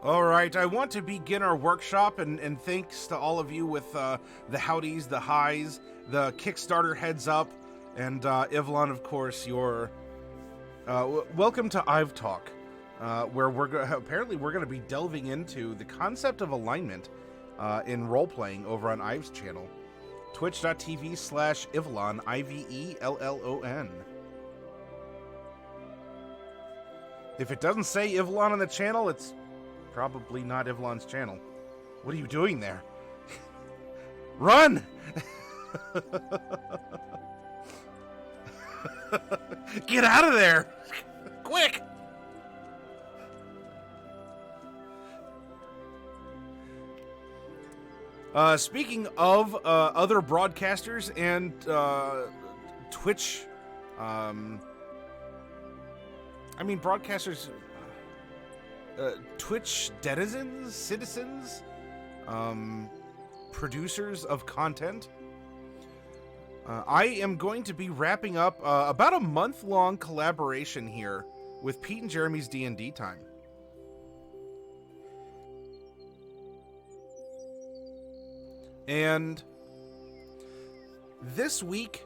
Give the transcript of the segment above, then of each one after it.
Alright, I want to begin our workshop, and thanks to all of you with the howdies, the highs, the Kickstarter heads up, and Ivlon, of course, your... welcome to I've Talk, where apparently we're going to be delving into the concept of alignment in role-playing over on Ive's channel. Twitch.tv/Ivlon, IVELLON. If it doesn't say Ivlon on the channel, it's probably not Ivlon's channel. What are you doing there? Run! Get out of there! Quick! Speaking of other broadcasters and Twitch, broadcasters, Twitch denizens, citizens, producers of content. I am going to be wrapping up about a month-long collaboration here with Pete and Jeremy's D&D time. And this week,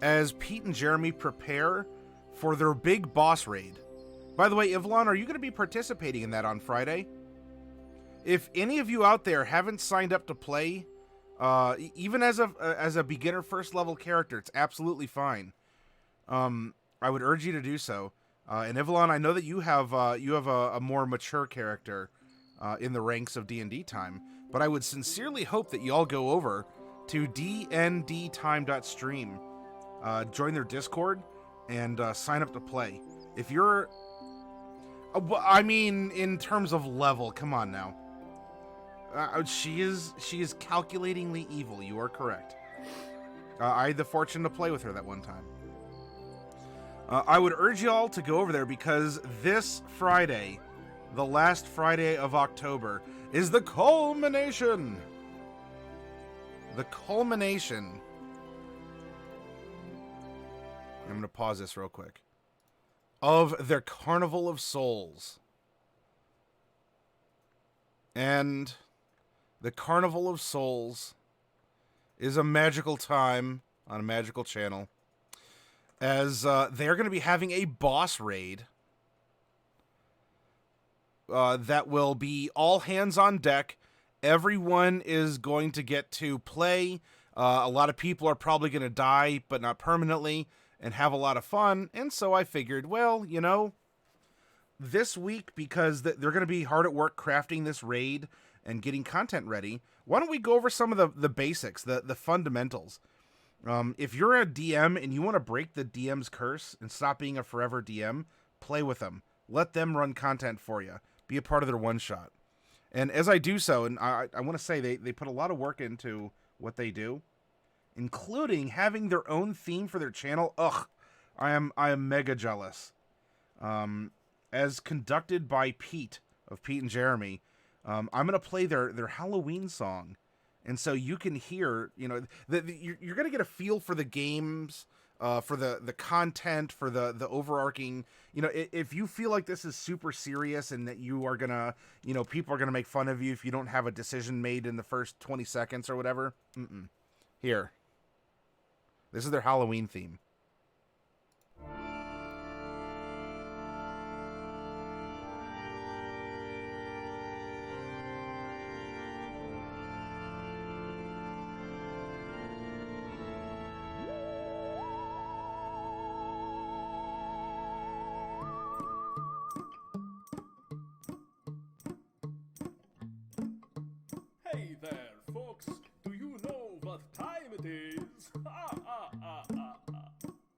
as Pete and Jeremy prepare for their big boss raid. By the way, Ivlon, are you going to be participating in that on Friday? If any of you out there haven't signed up to play, even as a beginner first level character, it's absolutely fine. I would urge you to do so. And Ivlon, I know that you have a more mature character in the ranks of D&D time, but I would sincerely hope that you all go over to dndtime.stream, join their Discord, and sign up to play. If you're... in terms of level, come on now. She is calculatingly evil, you are correct. I had the fortune to play with her that one time. I would urge y'all to go over there because this Friday, the last Friday of October, is the culmination. The culmination. I'm going to pause this real quick. Of their Carnival of Souls. And the Carnival of Souls is a magical time on a magical channel, as they're going to be having a boss raid that will be all hands on deck. Everyone is going to get to play. A lot of people are probably going to die, but not permanently, and have a lot of fun. And so I figured, well, you know, this week, because they're going to be hard at work crafting this raid and getting content ready, why don't we go over some of the basics, the fundamentals. If you're a DM and you want to break the DM's curse and stop being a forever DM, play with them. Let them run content for you. Be a part of their one-shot. And as I do so, and I want to say they put a lot of work into what they do, including having their own theme for their channel. Ugh, I am mega jealous. As conducted by Pete of Pete and Jeremy, I'm gonna play their Halloween song, and so you can hear, you know, you're gonna get a feel for the games, for the content, for the overarching. You know, if you feel like this is super serious and that you are gonna, you know, people are gonna make fun of you if you don't have a decision made in the first 20 seconds or whatever. Here. This is their Halloween theme. Hey there, folks. Do you know what time it is?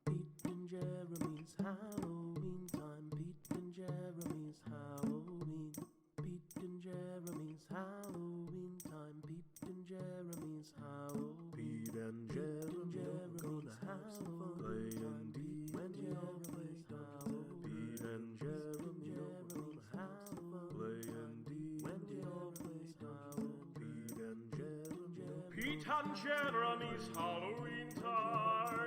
Pete and Jeremy's Halloween time. Pete and Jeremy's Halloween. Pete and Jeremy's Halloween time. Pete and Jeremy's Halloween. Pete and Jeremy's gonna have some fun. Play and Pete and Jeremy's Halloween. Pete and Jeremy's have some fun. Play and Pete and Jeremy's Halloween. Pete and Jeremy's Halloween time.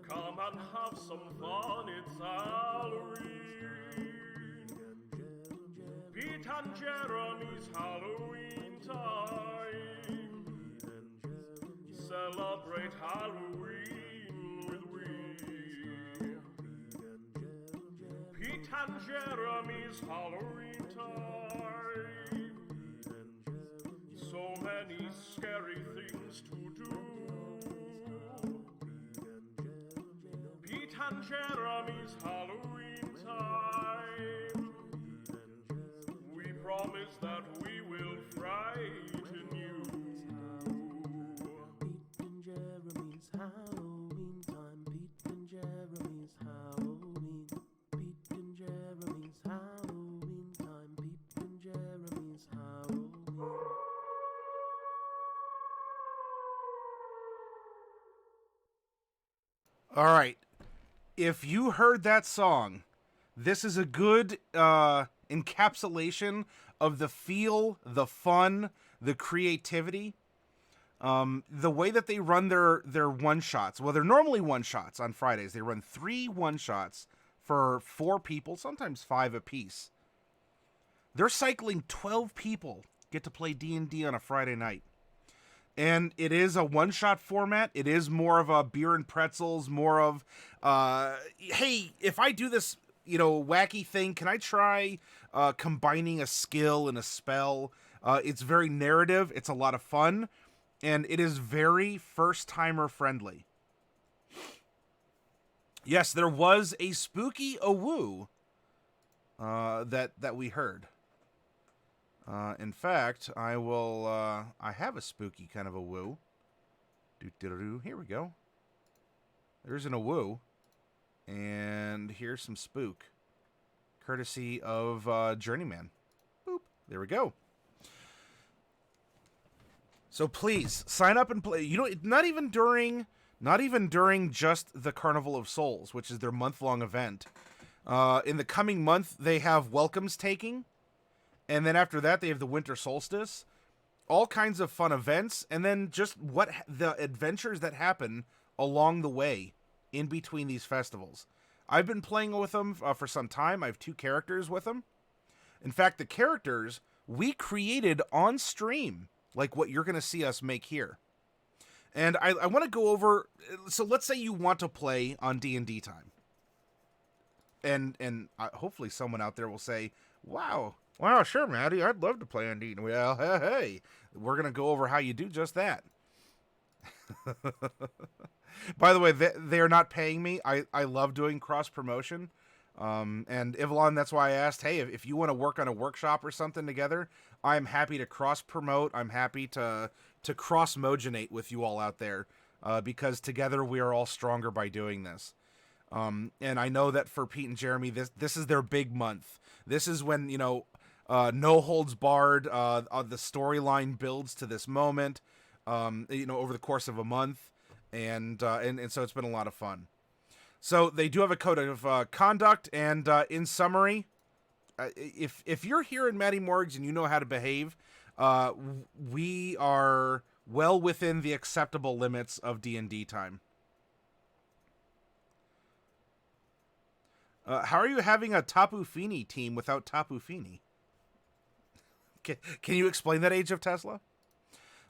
Come and have some fun, it's Halloween. and Jeremy's Halloween time. Celebrate Halloween with we. Pete and Jeremy's Halloween time. So many scary things to do. Pete and Jeremy's Halloween time. We promise that we will frighten you. Pete and Jeremy's Halloween time. Pete and Jeremy's Halloween. Pete and Jeremy's Halloween time. Pete and Jeremy's Halloween. All right. If you heard that song, this is a good encapsulation of the feel, the fun, the creativity. The way that they run their one-shots. Well, they're normally one-shots on Fridays. They run 3 one-shots for 4 people, sometimes 5 apiece. They're cycling 12 people get to play D&D on a Friday night. And it is a one-shot format. It is more of a beer and pretzels, more of, hey, if I do this, wacky thing, can I try combining a skill and a spell? It's very narrative. It's a lot of fun. And it is very first-timer friendly. Yes, there was a spooky awoo that we heard. In fact, I have a spooky kind of a woo. Here we go. There's an awoo. And here's some spook. Courtesy of Journeyman. Boop. There we go. So please, sign up and play. Not even during just the Carnival of Souls, which is their month-long event. In the coming month, they have Welcomes Taking. And then after that, they have the Winter Solstice, all kinds of fun events, and then just the adventures that happen along the way in between these festivals. I've been playing with them for some time. I have 2 characters with them. In fact, the characters we created on stream, like what you're going to see us make here. And I want to go over, so let's say you want to play on D&D time. And hopefully someone out there will say, wow, sure, Maddie, I'd love to play on D&D. Well, hey, we're going to go over how you do just that. By the way, they are not paying me. I love doing cross-promotion. And Ivalon, that's why I asked, hey, if you want to work on a workshop or something together, I'm happy to cross-promote. I'm happy to cross-mogenate with you all out there, because together we are all stronger by doing this. And I know that for Pete and Jeremy, this is their big month. This is when, No Holds Barred, the storyline builds to this moment, over the course of a month. And so it's been a lot of fun. So they do have a code of conduct, and in summary, if you're here in Matty Morgs and you know how to behave, we are well within the acceptable limits of D&D time. How are you having a Tapu Fini team without Tapu Fini? Can you explain that, Age of Tesla?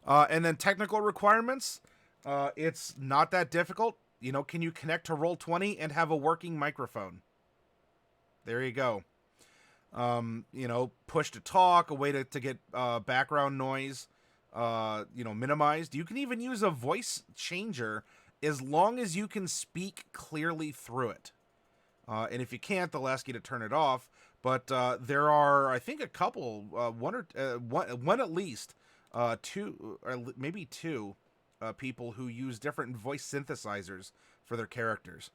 And then technical requirements. It's not that difficult. Can you connect to Roll20 and have a working microphone? There you go. Push to talk, a way to get background noise, minimized. You can even use a voice changer as long as you can speak clearly through it. And if you can't, they'll ask you to turn it off. But there are, I think, a couple, one at least, 2, or maybe 2 people who use different voice synthesizers for their characters.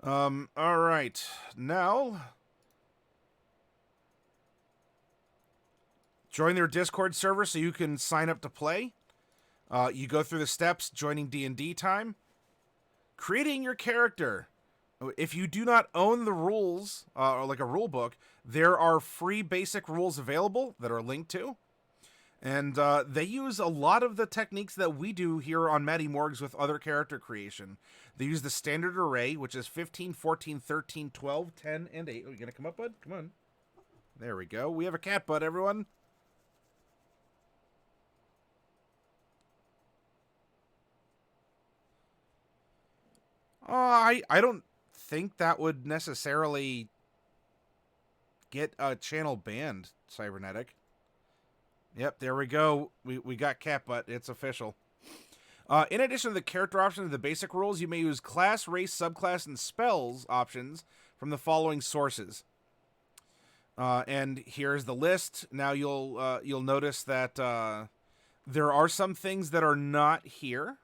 All right. Now, join their Discord server so you can sign up to play. You go through the steps, joining D&D time. Creating your character. If you do not own the rules, or like a rule book, there are free basic rules available that are linked to. And they use a lot of the techniques that we do here on Matty Morgs with other character creation. They use the standard array, which is 15, 14, 13, 12, 10, and 8. Oh, you going to come up, bud? Come on. There we go. We have a cat, bud, everyone. I don't think that would necessarily get a channel banned, Cybernetic. Yep, there we go. We got cat butt. It's official. In addition to the character options and the basic rules, you may use class, race, subclass, and spells options from the following sources. And here's the list. Now you'll notice that there are some things that are not here.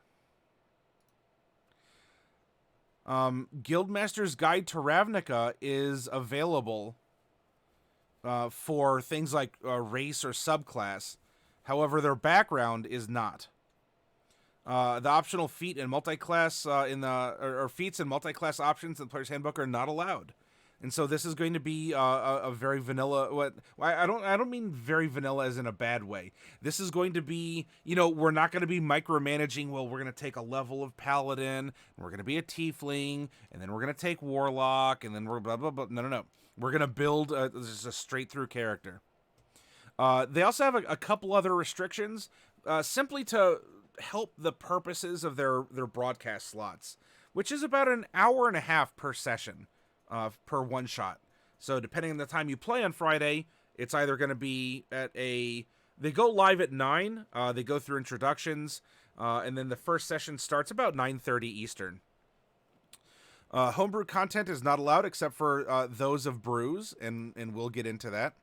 Guildmaster's Guide to Ravnica is available for things like race or subclass. However, their background is not. The optional feat and multi-class or feats and multi-class options in the player's handbook are not allowed. And so this is going to be a very vanilla. I don't mean very vanilla as in a bad way. This is going to be, we're not going to be micromanaging. Well, we're going to take a level of paladin, and we're going to be a tiefling, and then we're going to take warlock, and then we're blah blah blah. No. We're going to build just a straight through character. They also have a couple other restrictions, simply to help the purposes of their broadcast slots, which is about an hour and a half per session. Per one shot. So depending on the time you play on Friday, it's either going to be they go live at 9, they go through introductions, and then the first session starts about 9:30 Eastern. Homebrew content is not allowed except for those of brews, and we'll get into that.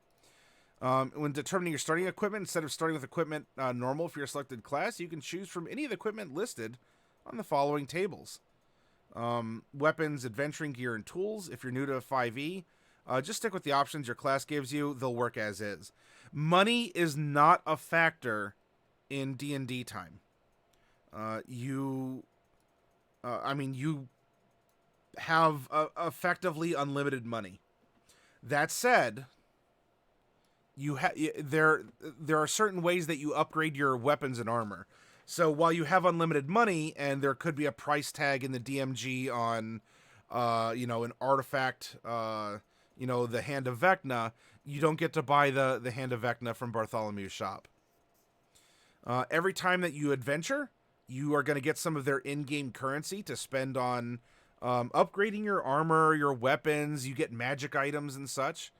When determining your starting equipment, instead of starting with equipment normal for your selected class, you can choose from any of the equipment listed on the following tables. Weapons, adventuring gear, and tools. If you're new to 5e, just stick with the options your class gives you. They'll work as is. Money is not a factor in D&D time. You have effectively unlimited money. That said, there are certain ways that you upgrade your weapons and armor. So while you have unlimited money, and there could be a price tag in the DMG on, an artifact, the Hand of Vecna, you don't get to buy the Hand of Vecna from Bartholomew's shop. Every time that you adventure, you are going to get some of their in-game currency to spend on upgrading your armor, your weapons. You get magic items and such.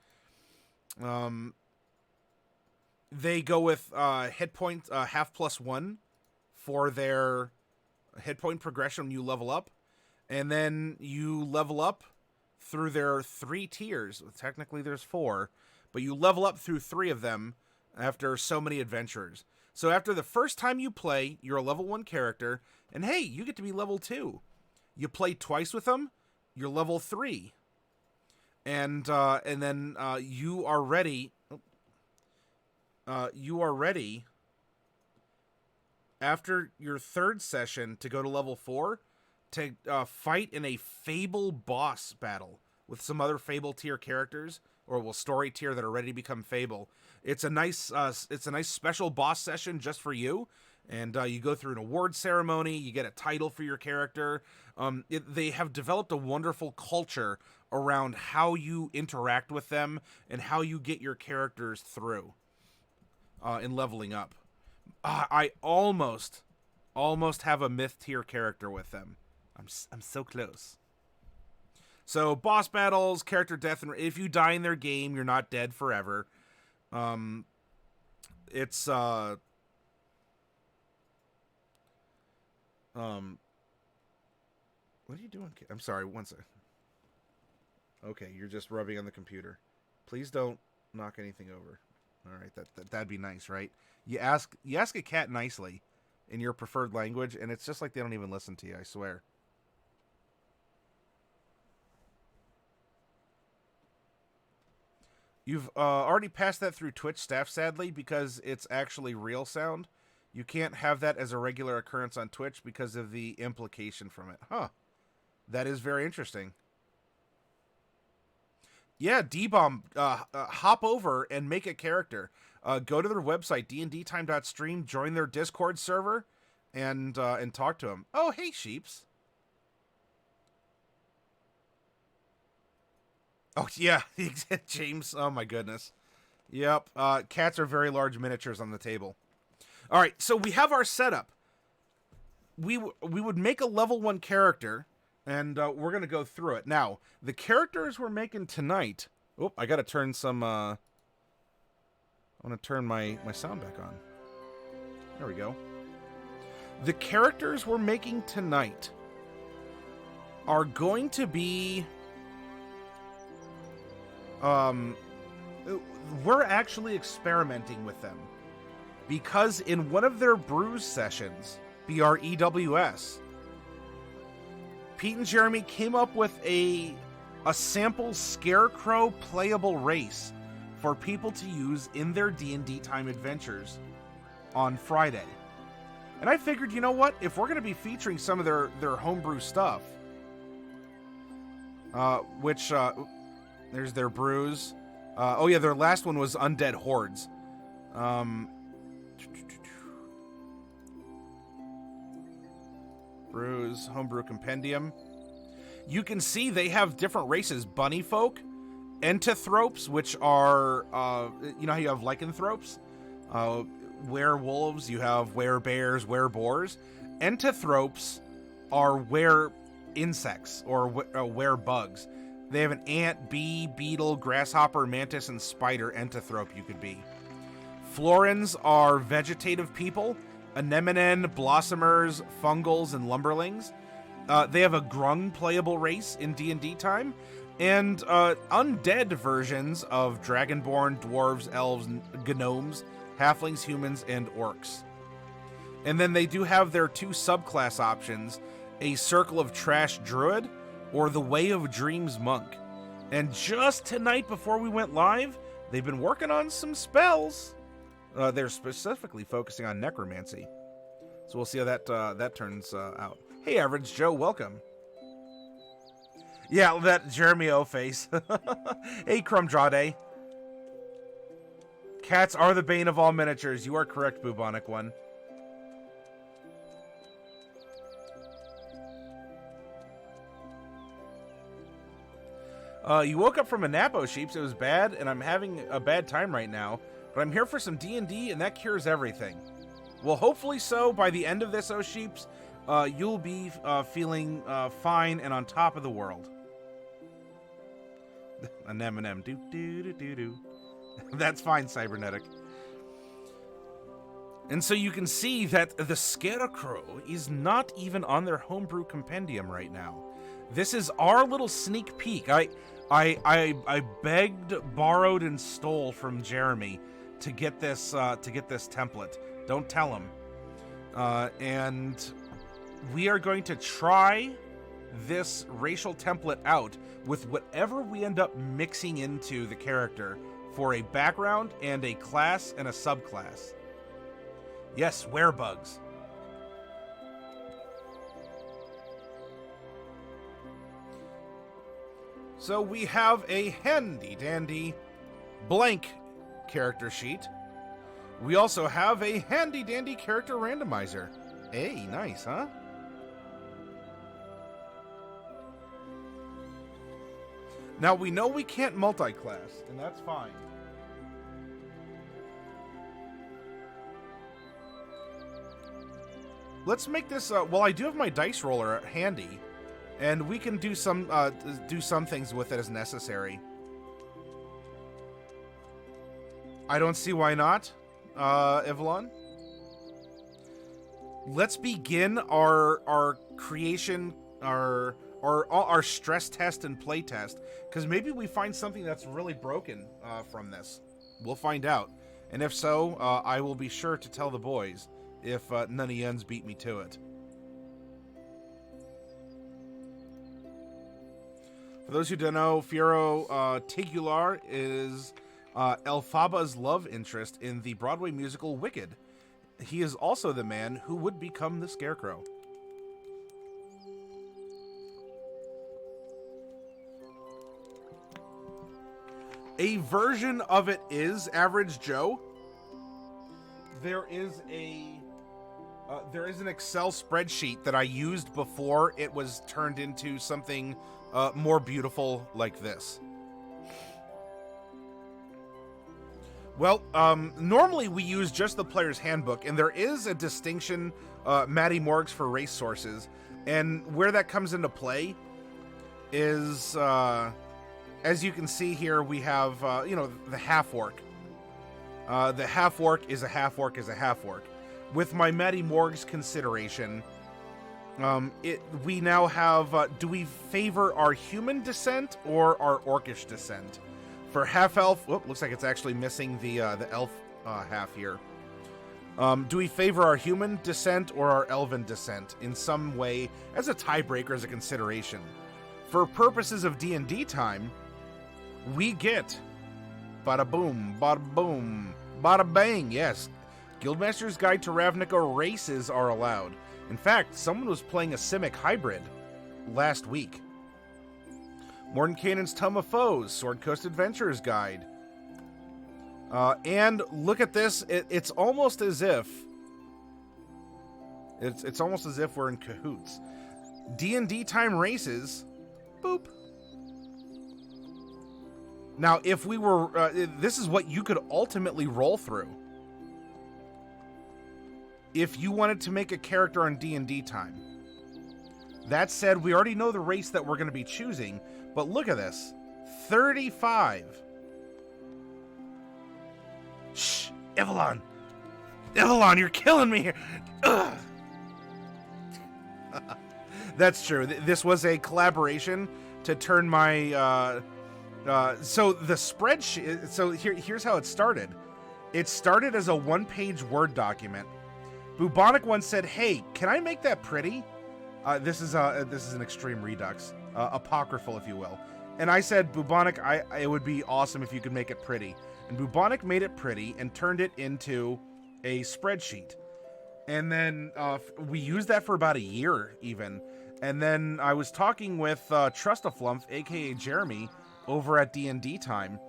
They go with hit point half +1 for their hit point progression when you level up. And then you level up through their 3 tiers. Technically there's 4, but you level up through 3 of them after so many adventures. So after the first time you play, you're a level 1 character, and hey, you get to be level 2. You play twice with them, you're level 3. And then you are ready. You are ready after your 3rd session to go to level 4 to fight in a Fable boss battle with some other Fable tier characters, or story tier that are ready to become Fable. It's a nice special boss session just for you, and you go through an award ceremony. You get a title for your character. They have developed a wonderful culture around how you interact with them and how you get your characters through in leveling up. I almost have a myth tier character with them. I'm so close. So boss battles, character death, and if you die in their game, you're not dead forever. It's what are you doing? I'm sorry, one second. Okay, you're just rubbing on the computer. Please don't knock anything over. All right, that'd be nice, right? You ask a cat nicely in your preferred language, and it's just like they don't even listen to you, I swear. You've already passed that through Twitch staff, sadly, because it's actually real sound. You can't have that as a regular occurrence on Twitch because of the implication from it. Huh. That is very interesting. Yeah, D-Bomb, hop over and make a character. go to their website, dndtime.stream, join their Discord server, and talk to them. Oh, hey, sheeps. Oh, yeah, James. Oh, my goodness. Yep, cats are very large miniatures on the table. All right, so we have our setup. We would make a level 1 character, and we're going to go through it. Now, the characters we're making tonight... Oh, I got to turn some... I want to turn my sound back on. There we go. The characters we're making tonight are going to be... we're actually experimenting with them. Because in one of their brews sessions, BREWS, Pete and Jeremy came up with a sample Scarecrow playable race for people to use in their D&D time adventures on Friday. And I figured, you know what? If we're going to be featuring some of their homebrew stuff, there's their brews. Oh yeah, their last one was Undead Hordes. Brews, Homebrew Compendium. You can see they have different races. Bunny folk, Entothropes, which are, you know how you have lycanthropes? Werewolves, you have werebears, wereboars. Entothropes are were insects, or werebugs. They have an ant, bee, beetle, grasshopper, mantis, and spider entothrope you could be. Florins are vegetative people. Anemone, blossomers, fungals, and lumberlings. They have a grung playable race in D&D time. And undead versions of dragonborn, dwarves, elves, gnomes, halflings, humans, and orcs. And then they do have their 2 subclass options. A Circle of Trash Druid, or the Way of Dreams Monk. And just tonight before we went live, they've been working on some spells. They're specifically focusing on necromancy. So we'll see how that turns out. Hey, Average Joe, welcome. Yeah, that Jeremy O face. Hey, Crumdrade. Cats are the bane of all miniatures. You are correct, Bubonic One. You woke up from a nap, oh sheeps. It was bad, and I'm having a bad time right now. But I'm here for some D&D, and that cures everything. Well, hopefully so. By the end of this, oh sheeps, you'll be feeling fine and on top of the world. An M&M. Do. That's fine, Cybernetic. And so you can see that the Scarecrow is not even on their homebrew compendium right now. This is our little sneak peek. I begged, borrowed, and stole from Jeremy to get this template. Don't tell him. And we are going to try this racial template out with whatever we end up mixing into the character for a background and a class and a subclass. Yes, werebugs. So we have a handy-dandy blank character sheet. We also have a handy-dandy character randomizer. Hey, nice, huh? Now, we know we can't multi-class, and that's fine. Let's make this, well, I do have my dice roller handy, and we can do some things with it as necessary. I don't see why not, Evelyn. Let's begin our creation, our stress test and play test, because maybe we find something that's really broken from this. We'll find out, and if so, I will be sure to tell the boys if none of yuns beat me to it. For those who don't know, Fiero Tigular is Elphaba's love interest in the Broadway musical Wicked. He is also the man who would become the Scarecrow. A version of it is Average Joe. there is an Excel spreadsheet that I used before it was turned into something more beautiful like this. Well, normally we use just the player's handbook, and there is a distinction, Matty Morgs, for race sources, and where that comes into play is, as you can see here, we have, the half-orc. The half-orc is a half-orc is a half-orc. With my Matty Morgs consideration, we now have, do we favor our human descent or our orcish descent? For half-elf, looks like it's actually missing the elf half here. Do we favor our human descent or our elven descent in some way as a tiebreaker, as a consideration? For purposes of D&D time, we get bada boom, bada bang, yes. Guildmaster's Guide to Ravnica races are allowed. In fact, someone was playing a Simic hybrid last week. Mordenkainen's Tome of Foes, Sword Coast Adventurer's Guide. And look at this, it's almost as if we're in cahoots. D&D time races, boop. Now, if we were, this is what you could ultimately roll through. If you wanted to make a character on D&D time. That said, we already know the race that we're going to be choosing, but look at this. 35. Shh, Evelyn. Evelyn, you're killing me here. Ugh. That's true. This was a collaboration to turn my, so the spreadsheet, so here's how it started. It started as a one-page Word document. Bubonic once said, "Hey, can I make that pretty?" This is an extreme redux, apocryphal, if you will. And I said, "Bubonic, it would be awesome if you could make it pretty." And Bubonic made it pretty and turned it into a spreadsheet. And then we used that for about a year, even. And then I was talking with Trustaflumph, aka Jeremy, over at D&D time,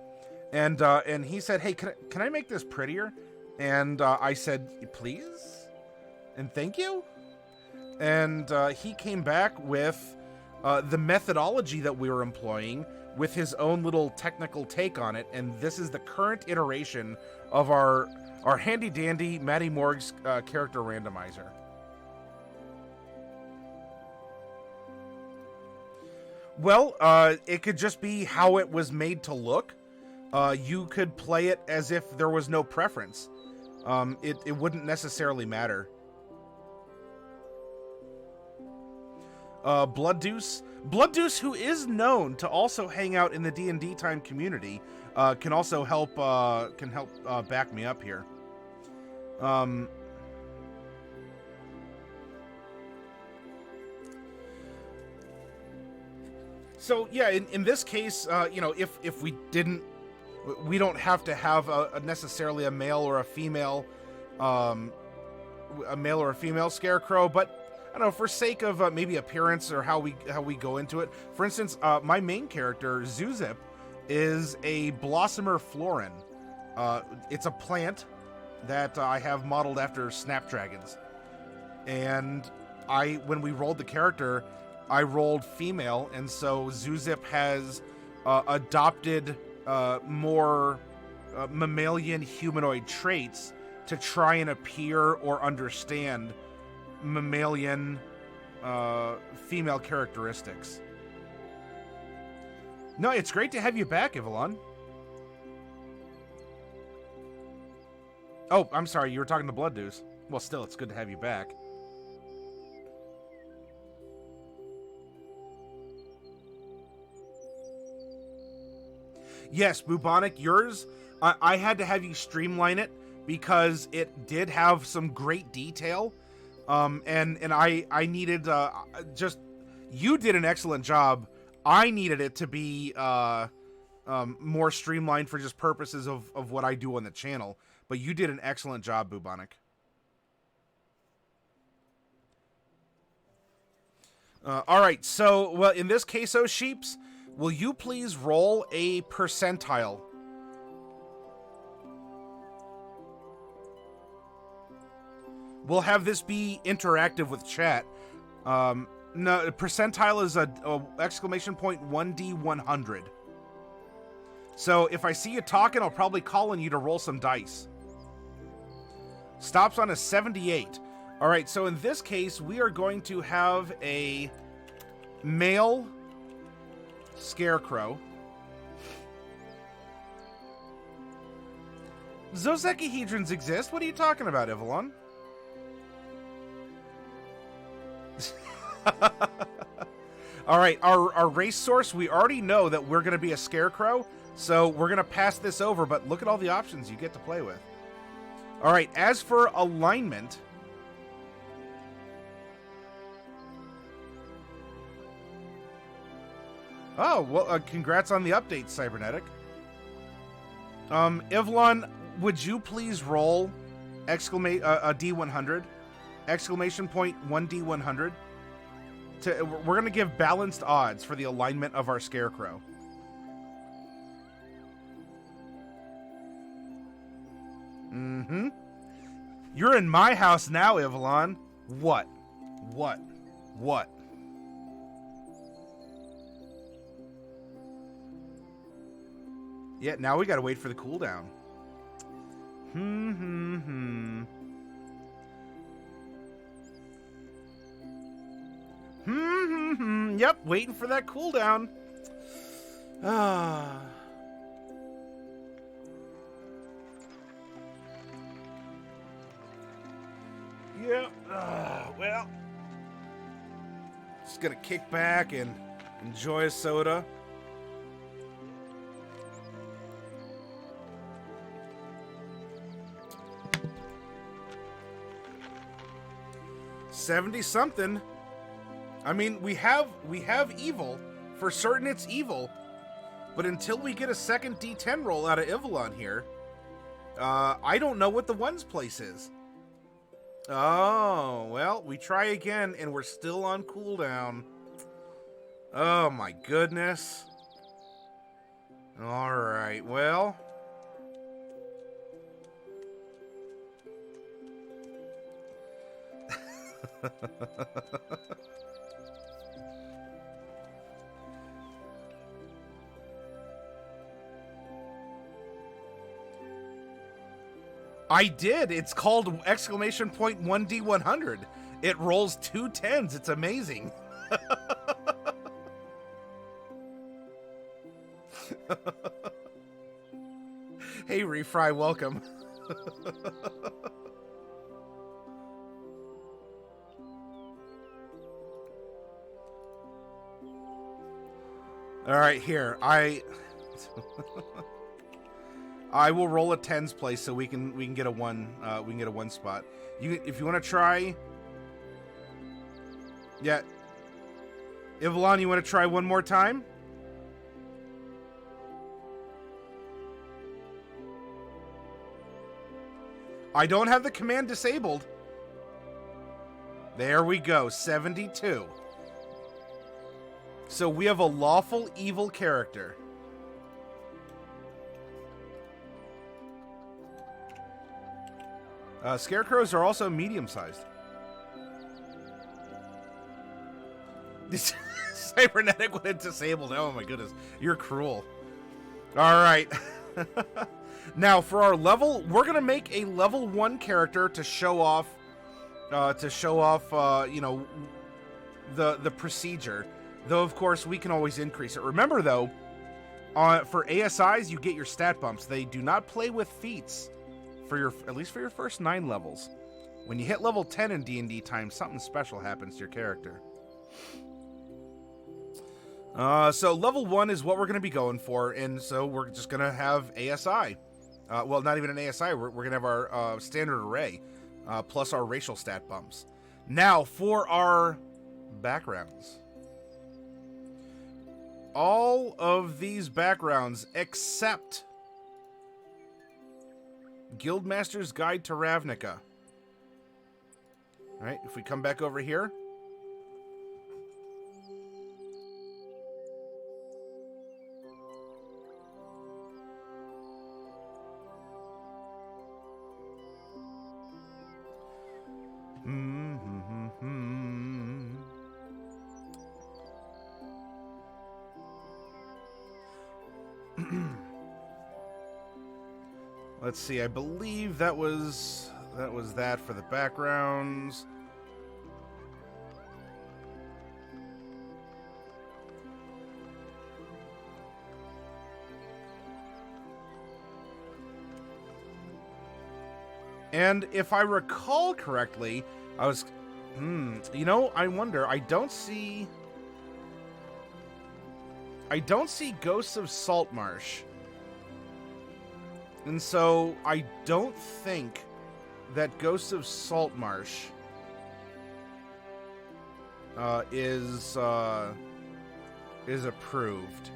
and he said, "Hey, can I make this prettier?" And I said, "Please." And thank you. And he came back with the methodology that we were employing with his own little technical take on it. And this is the current iteration of our handy-dandy Matty Morgs character randomizer. Well, it could just be how it was made to look. You could play it as if there was no preference. It wouldn't necessarily matter. Blood Deuce, who is known to also hang out in the D&D time community, can also help back me up here. So yeah, in this case, if we don't have to have necessarily a male or a female Scarecrow, but I don't know, for sake of maybe appearance or how we go into it. For instance, my main character, Zuzip, is a Blossomer Florin. It's a plant that I have modeled after snapdragons. And when we rolled the character, I rolled female, and so Zuzip has adopted more mammalian humanoid traits to try and appear or understand mammalian female characteristics. No, it's great to have you back, Evelyn. Oh, I'm sorry, you were talking to Blood Deuce. Well, still, it's good to have you back. Yes, Bubonic, yours, I had to have you streamline it because it did have some great detail. And I needed, you did an excellent job. I needed it to be, more streamlined for just purposes of what I do on the channel. But you did an excellent job, Bubonic. Alright, so, well, in this case, oh sheeps, will you please roll a percentile? We'll have this be interactive with chat. No, percentile is a exclamation point 1D100. So if I see you talking, I'll probably call on you to roll some dice. Stops on a 78. All right, so in this case, we are going to have a male Scarecrow. Zozekihedrons exist. What are you talking about, Ivalon? All right, our race source, we already know that we're going to be a Scarecrow, so we're going to pass this over, but look at all the options you get to play with. All right, as for alignment... Oh, well, congrats on the update, Cybernetic. Ivlon, would you please roll a D100? Exclamation point 1D100. We're going to give balanced odds for the alignment of our Scarecrow. Mm-hmm. You're in my house now, Ivlon. What? Yeah, now we gotta wait for the cooldown. Yep, waiting for that cooldown. Ah. Yep. Well, just gonna kick back and enjoy a soda. $70-something. I mean, we have evil. For certain it's evil. But until we get a second D10 roll out of Ivalon here, I don't know what the ones place is. Oh, well, we try again, and we're still on cooldown. Oh, my goodness. All right, well... I did. It's called exclamation point 1D100. It rolls 2 10s. It's amazing. Hey, Refry, welcome. All right, here. I will roll a tens place so we can get a one spot. If you want to try, yeah. Ivalon, you want to try one more time? I don't have the command disabled. There we go, 72. So we have a lawful evil character. Scarecrows are also medium-sized. Cybernetic when it's disabled. Oh my goodness, you're cruel. All right. Now for our level, we're gonna make a level 1 character to show off. You know, the procedure. Though of course we can always increase it. Remember though, for ASIs you get your stat bumps. They do not play with feats. At least for your first 9 levels. When you hit level 10 in D&D time, something special happens to your character. So level 1 is what we're going to be going for, and so we're just going to have ASI. Well, not even an ASI, we're going to have our standard array, plus our racial stat bumps. Now, for our backgrounds. All of these backgrounds, except... Guildmaster's Guide to Ravnica. Alright, if we come back over here. Let's see. I believe that was that for the backgrounds. And if I recall correctly, I was... you know, I wonder. I don't see Ghosts of Saltmarsh. And so I don't think that Ghosts of Saltmarsh is approved.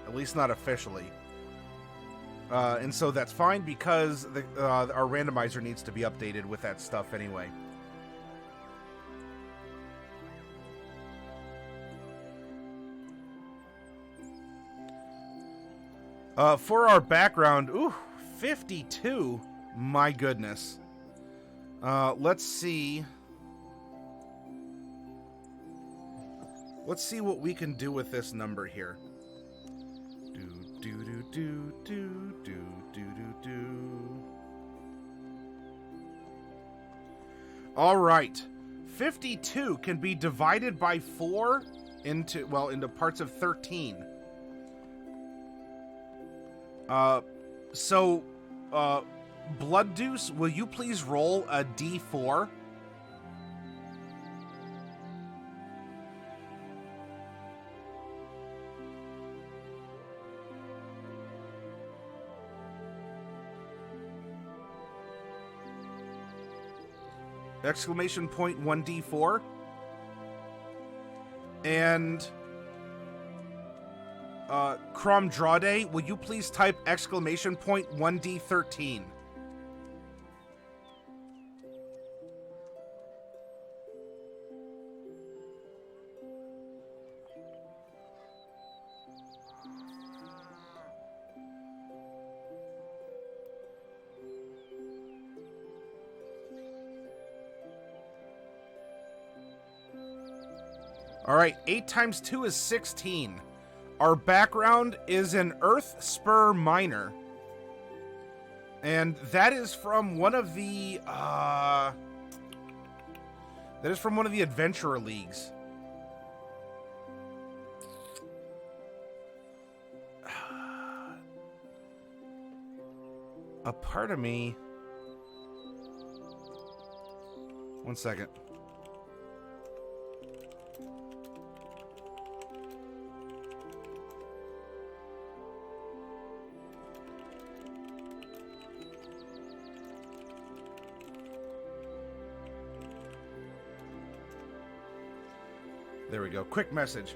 At least not officially. And so that's fine because our randomizer needs to be updated with that stuff anyway. For our background, ooh, 52. My goodness. Let's see. Let's see what we can do with this number here. All right. 52 can be divided by 4 into parts of 13. Blood Deuce, will you please roll a D4? Exclamation point 1D4. And Cromdrade, will you please type exclamation point 1D13? All right, 8 times 2 is 16. Our background is an Earthspur miner. And that is from one of the adventurer leagues. A part of me... One second. There we go. Quick message.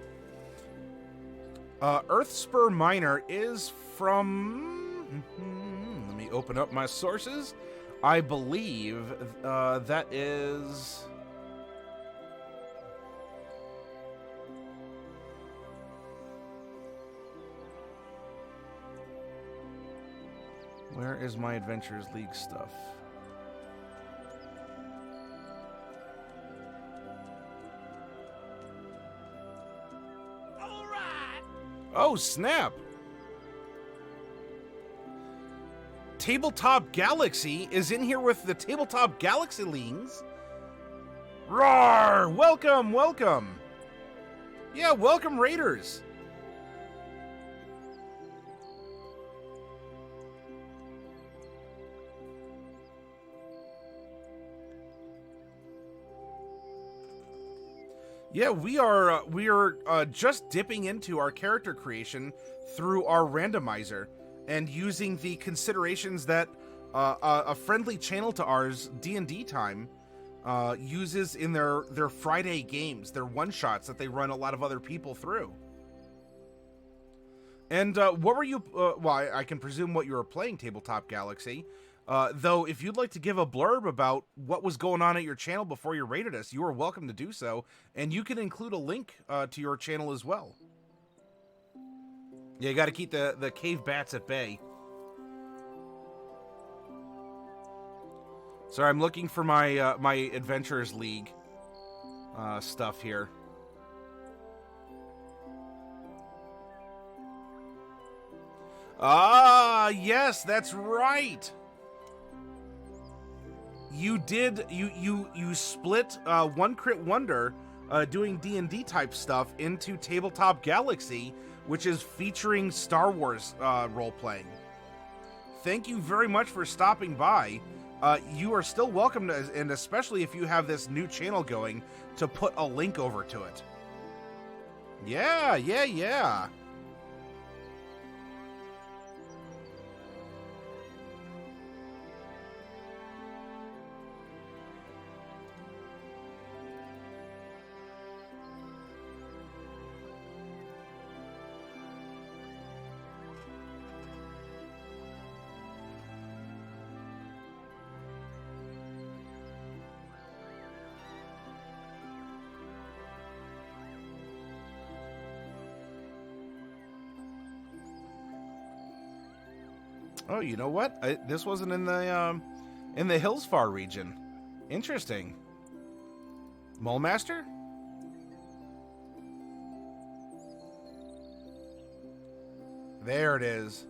Earthspur Miner is from... Let me open up my sources. I believe that is... Where is my Adventures League stuff? Oh, snap! Tabletop Galaxy is in here with the Tabletop Galaxy Lings. Roar! Welcome, welcome! Yeah, welcome, Raiders! Yeah, we are just dipping into our character creation through our randomizer and using the considerations that a friendly channel to ours, D&D Time, uses in their Friday games, their one-shots that they run a lot of other people through. And what were you... well, I can presume what you were playing, Tabletop Galaxy. Though, if you'd like to give a blurb about what was going on at your channel before you rated us, you are welcome to do so. And you can include a link to your channel as well. Yeah, you got to keep the cave bats at bay. Sorry, I'm looking for my my Adventurers League stuff here. Ah, yes, that's right. You did. You split One Crit Wonder, doing D&D type stuff, into Tabletop Galaxy, which is featuring Star Wars role playing. Thank you very much for stopping by. You are still welcome to, and especially if you have this new channel going, to put a link over to it. Yeah. Oh, you know what? This wasn't in the Hillsfar region. Interesting. Mole Master? There it is.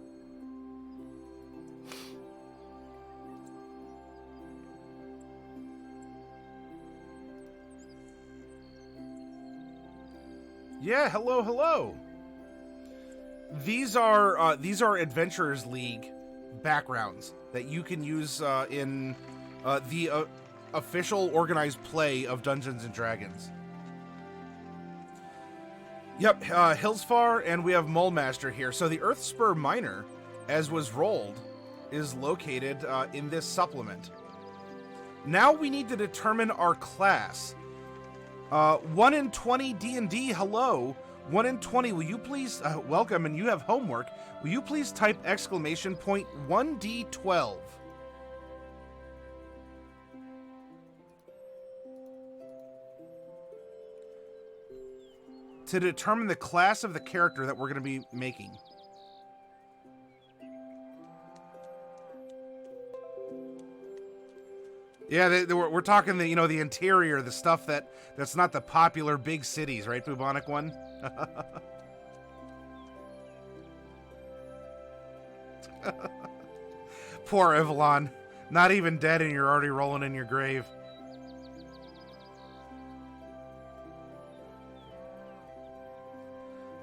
Yeah, hello. These are Adventurers League backgrounds that you can use in the official organized play of Dungeons and Dragons. Yep, Hillsfar, and we have Mole Master here. So the Earthspur Miner, as was rolled, is located in this supplement. Now we need to determine our class. 1 in 20 D&D, hello. 1 in 20, will you please, welcome, and you have homework. Will you please type exclamation point 1D12? To determine the class of the character that we're going to be making. Yeah, we're talking the the interior, the stuff that's not the popular big cities, right, Bubonic One? Poor Evelyn, not even dead, and you're already rolling in your grave.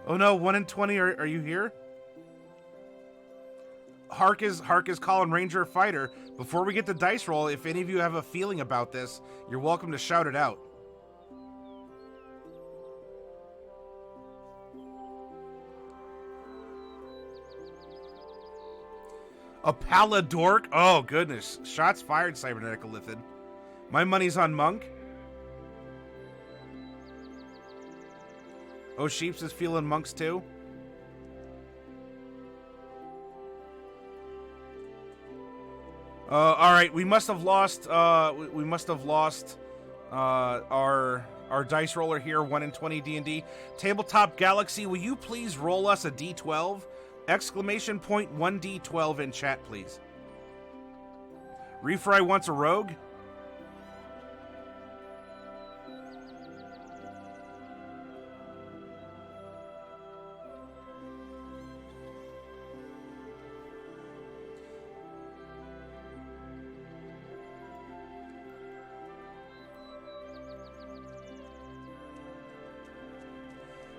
Oh no, 1 in 20. Are you here? Hark is calling Ranger Fighter. Before we get the dice roll, if any of you have a feeling about this, you're welcome to shout it out. A Paladork? Oh, goodness. Shots fired, Cybernetic Lithid. My money's on Monk. Oh, Sheeps is feeling Monks too. All right, we must have lost. We must have lost our dice roller here. 1 in 20 D&D. Tabletop Galaxy, will you please roll us a D12? Exclamation point 1D12 in chat, please. Refry wants a rogue.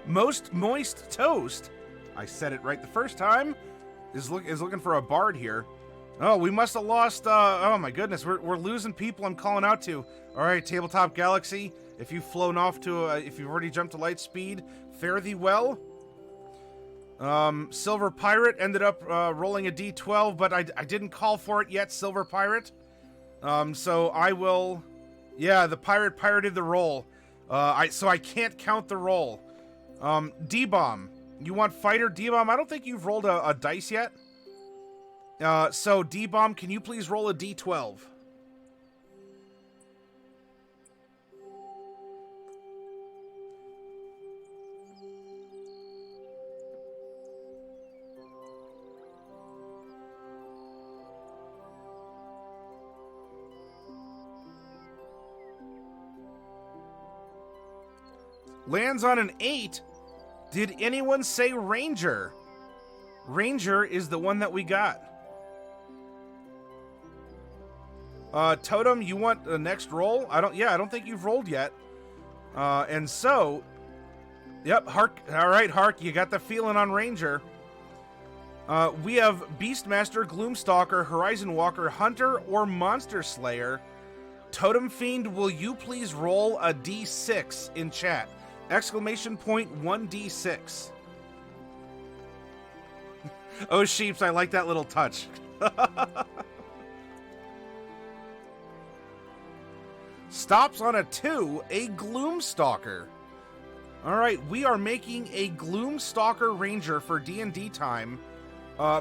Most Moist Toast, I said it right the first time, is looking for a bard here. Oh, we must have lost, oh my goodness, we're losing people I'm calling out to. All right, Tabletop Galaxy, if you've flown off to, if you've already jumped to light speed, fare thee well. Silver Pirate ended up rolling a D12, but I didn't call for it yet, Silver Pirate. So I will, yeah, the pirate pirated the roll. So I can't count the roll. D-Bomb. You want Fighter? D-Bomb, I don't think you've rolled a dice yet. So, D-Bomb, can you please roll a D12? Lands on an 8. Did anyone say Ranger? Ranger is the one that we got. Totem, you want the next roll? I don't think you've rolled yet. And so, yep, Hark. All right, Hark, you got the feeling on Ranger. We have Beastmaster, Gloom Stalker, Horizon Walker, Hunter, or Monster Slayer. Totem Fiend, will you please roll a D6 in chat? Exclamation point 1D6. Oh, Sheeps, I like that little touch. Stops on a 2, a Gloom Stalker. All right, we are making a Gloom Stalker Ranger for D&D time,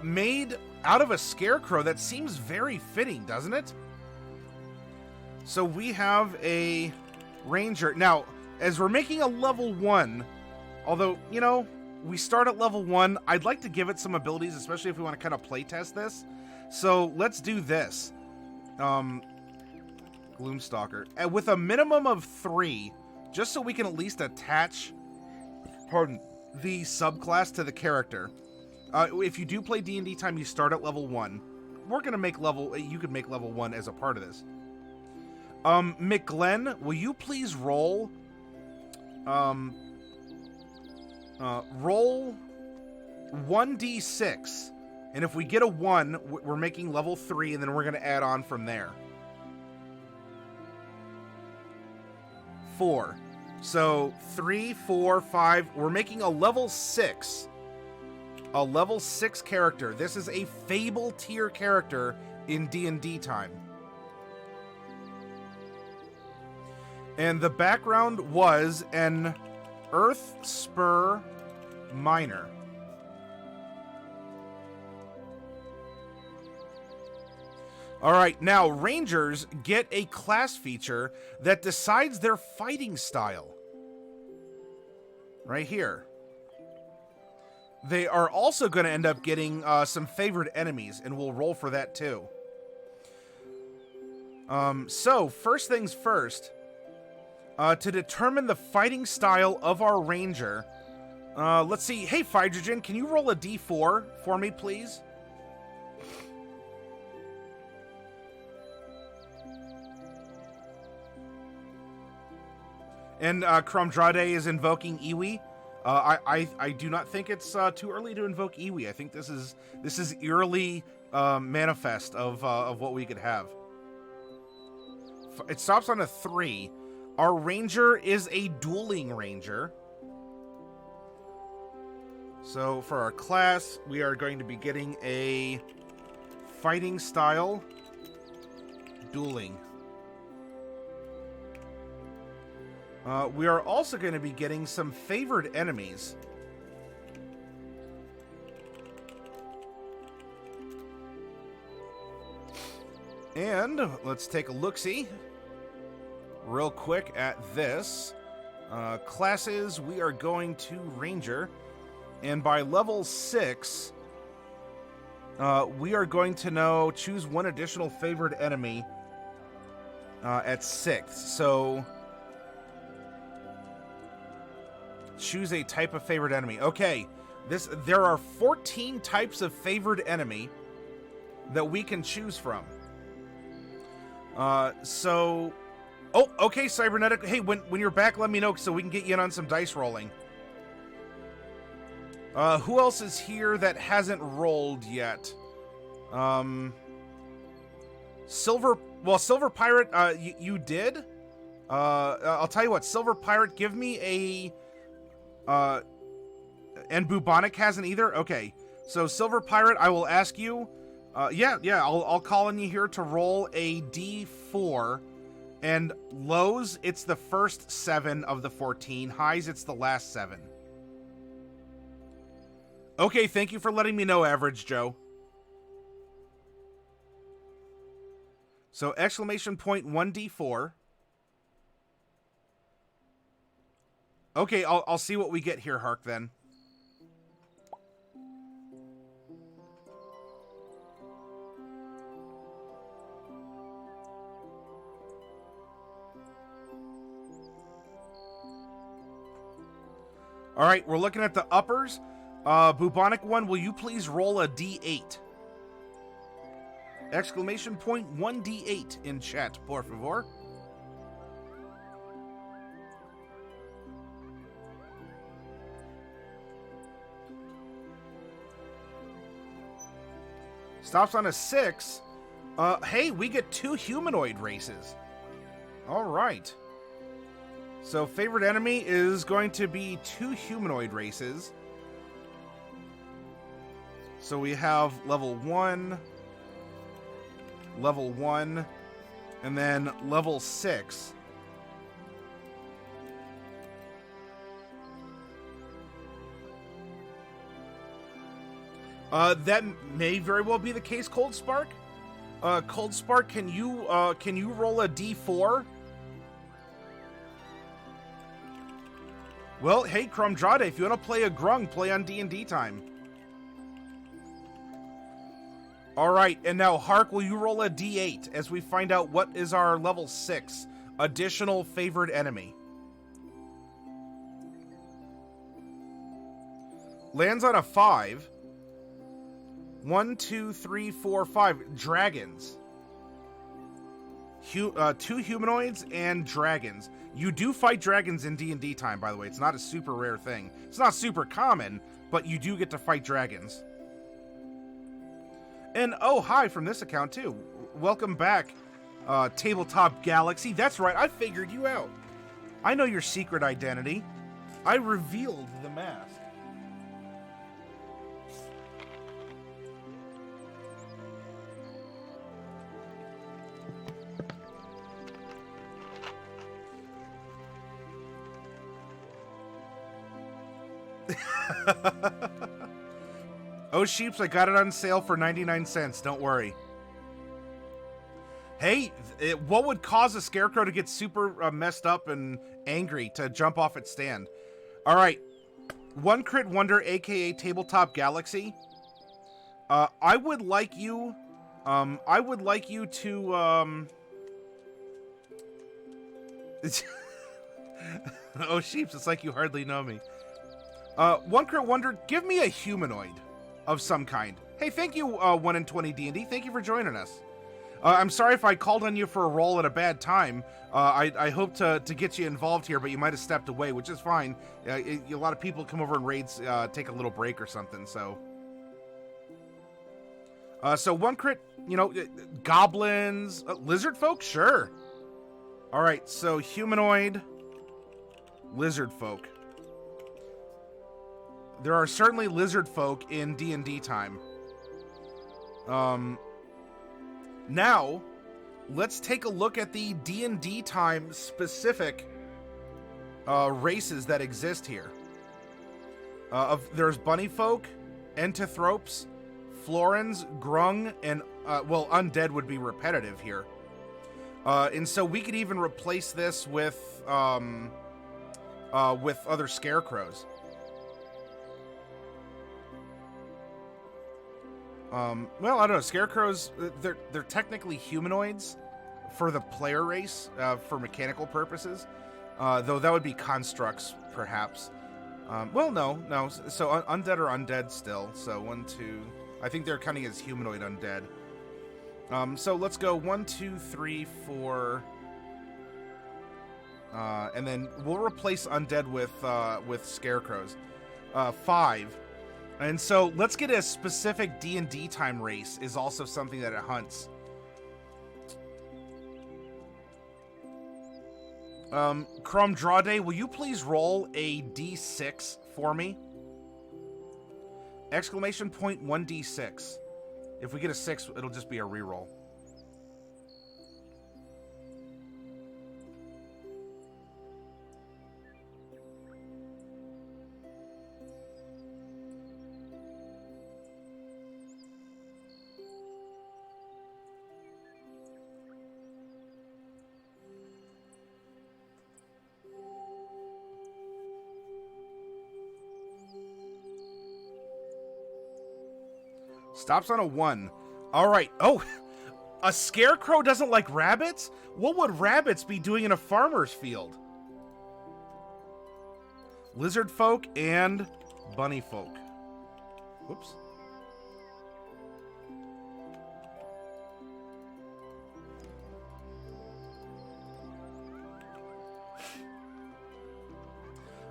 made out of a Scarecrow. That seems very fitting, doesn't it? So we have a Ranger. Now, as we're making a level 1, although, you know, we start at level 1, I'd like to give it some abilities, especially if we want to kind of play test this. So let's do this. Gloom Stalker. With a minimum of 3, just so we can at least attach, the subclass to the character. If you do play D&D time, you start at level 1. We're going to make you could make level 1 as a part of this. McGlenn, will you please roll, roll 1d6, and if we get a 1, we're making level 3, and then we're going to add on from there. 4. So 3, 4, 5. We're making a level 6. A level 6 character. This is a Fable tier character in D&D time. And the background was an Earthspur miner. All right, now Rangers get a class feature that decides their fighting style. Right here. They are also going to end up getting some favored enemies, and we'll roll for that too. So, first things first, to determine the fighting style of our Ranger, let's see. Hey, Phydrogen, can you roll a d4 for me, please? And Kromdrade is invoking Iwi. I do not think it's too early to invoke Iwi. I think this is eerily manifest of what we could have. It stops on a 3. Our Ranger is a dueling Ranger. So for our class, we are going to be getting a fighting style dueling. We are also going to be getting some favored enemies. And let's take a look-see real quick at this. Classes, we are going to Ranger. And by level 6, we are going to choose one additional favored enemy at 6th. So choose a type of favored enemy. Okay, there are 14 types of favored enemy that we can choose from. Oh, okay, Cybernetic. Hey, when you're back, let me know so we can get you in on some dice rolling. Who else is here that hasn't rolled yet? Silver Pirate, you did? I'll tell you what, Silver Pirate, give me a... and Bubonic hasn't either? Okay. So, Silver Pirate, I will ask you... yeah, I'll call on you here to roll a D4. And lows, it's the first 7 of the 14. Highs, it's the last 7. Okay, thank you for letting me know, Average Joe. So, exclamation point 1D4. Okay, I'll see what we get here, Hark, then. All right, we're looking at the uppers. Bubonic one, will you please roll a D8? Exclamation point 1D8 in chat, por favor. Stops on a 6. Hey, we get 2 humanoid races. All right. So favorite enemy is going to be 2 humanoid races. So we have level 1, and then level 6. That may very well be the case, Cold Spark. Cold Spark, can you roll a D4? Well, hey, Crumdrade, if you want to play a Grung, play on D&D time. All right, and now, Hark, will you roll a D8 as we find out what is our level 6 additional favored enemy? Lands on a 5. 1, 2, 3, 4, 5. Dragons. 2 humanoids and dragons. You do fight dragons in D&D time, by the way. It's not a super rare thing. It's not super common, but you do get to fight dragons. And oh, hi from this account, too. Welcome back, Tabletop Galaxy. That's right, I figured you out. I know your secret identity. I revealed the mask. Oh, Sheeps, I got it on sale for 99 cents. Don't worry. Hey, what would cause a Scarecrow to get super messed up and angry to jump off its stand? All right. One Crit Wonder, a.k.a. Tabletop Galaxy. I would like you to... Oh, Sheeps, it's like you hardly know me. One Crit Wonder, give me a humanoid of some kind. Hey, thank you, 1 in 20 D&D. Thank you for joining us. I'm sorry if I called on you for a roll at a bad time. I hope to get you involved here, but you might have stepped away, which is fine. A lot of people come over in raids, take a little break or something, so... So 1 crit, goblins, lizard folk? Sure. All right, so humanoid, lizard folk. There are certainly lizard folk in D&D time. Now, let's take a look at the D&D time specific races that exist here. There's bunny folk, entothropes, florins, grung, and undead would be repetitive here. And so we could even replace this with other scarecrows. Well, I don't know. Scarecrows, they're technically humanoids for the player race, for mechanical purposes. Though that would be constructs, perhaps. Well, no. So undead are undead still. So 1, 2... I think they're counting as humanoid undead. So let's go 1, 2, 3, 4... and then we'll replace undead with scarecrows. 5... And so let's get a specific D&D time race is also something that it hunts. Cromdrade, will you please roll a D6 for me? Exclamation point 1D6. If we get a 6, it'll just be a reroll. Stops on a 1. All right. Oh, a scarecrow doesn't like rabbits? What would rabbits be doing in a farmer's field? Lizard folk and bunny folk. Whoops.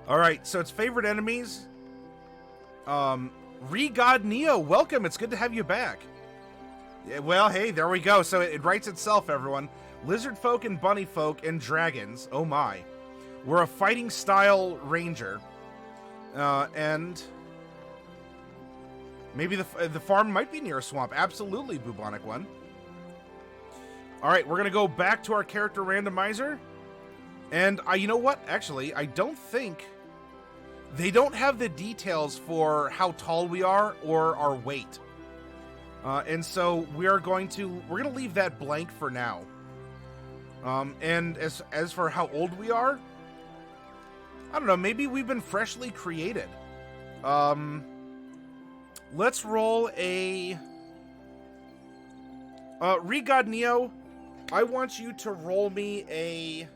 All right, so it's favorite enemies. Ryeguard Neo, welcome. It's good to have you back. Yeah, well, hey, there we go. So it writes itself, everyone. Lizard folk and bunny folk and dragons. Oh my. We're a fighting style ranger. And maybe the farm might be near a swamp. Absolutely, Bubonic One. All right, we're going to go back to our character randomizer. And you know what? Actually, I don't think they don't have the details for how tall we are or our weight. And so we're going to leave that blank for now. And as for how old we are, I don't know, maybe we've been freshly created. Let's roll a Ryeguard Neo, I want you to roll me a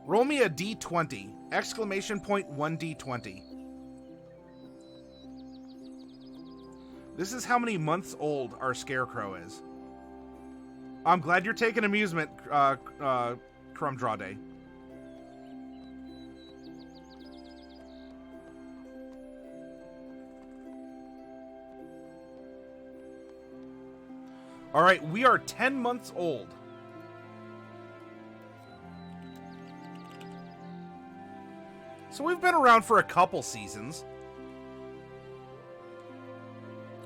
D20. Exclamation point 1d20. This is how many months old our Scarecrow is. I'm glad you're taking amusement, Crumb Draw Day. All right, we are 10 months old. So we've been around for a couple seasons.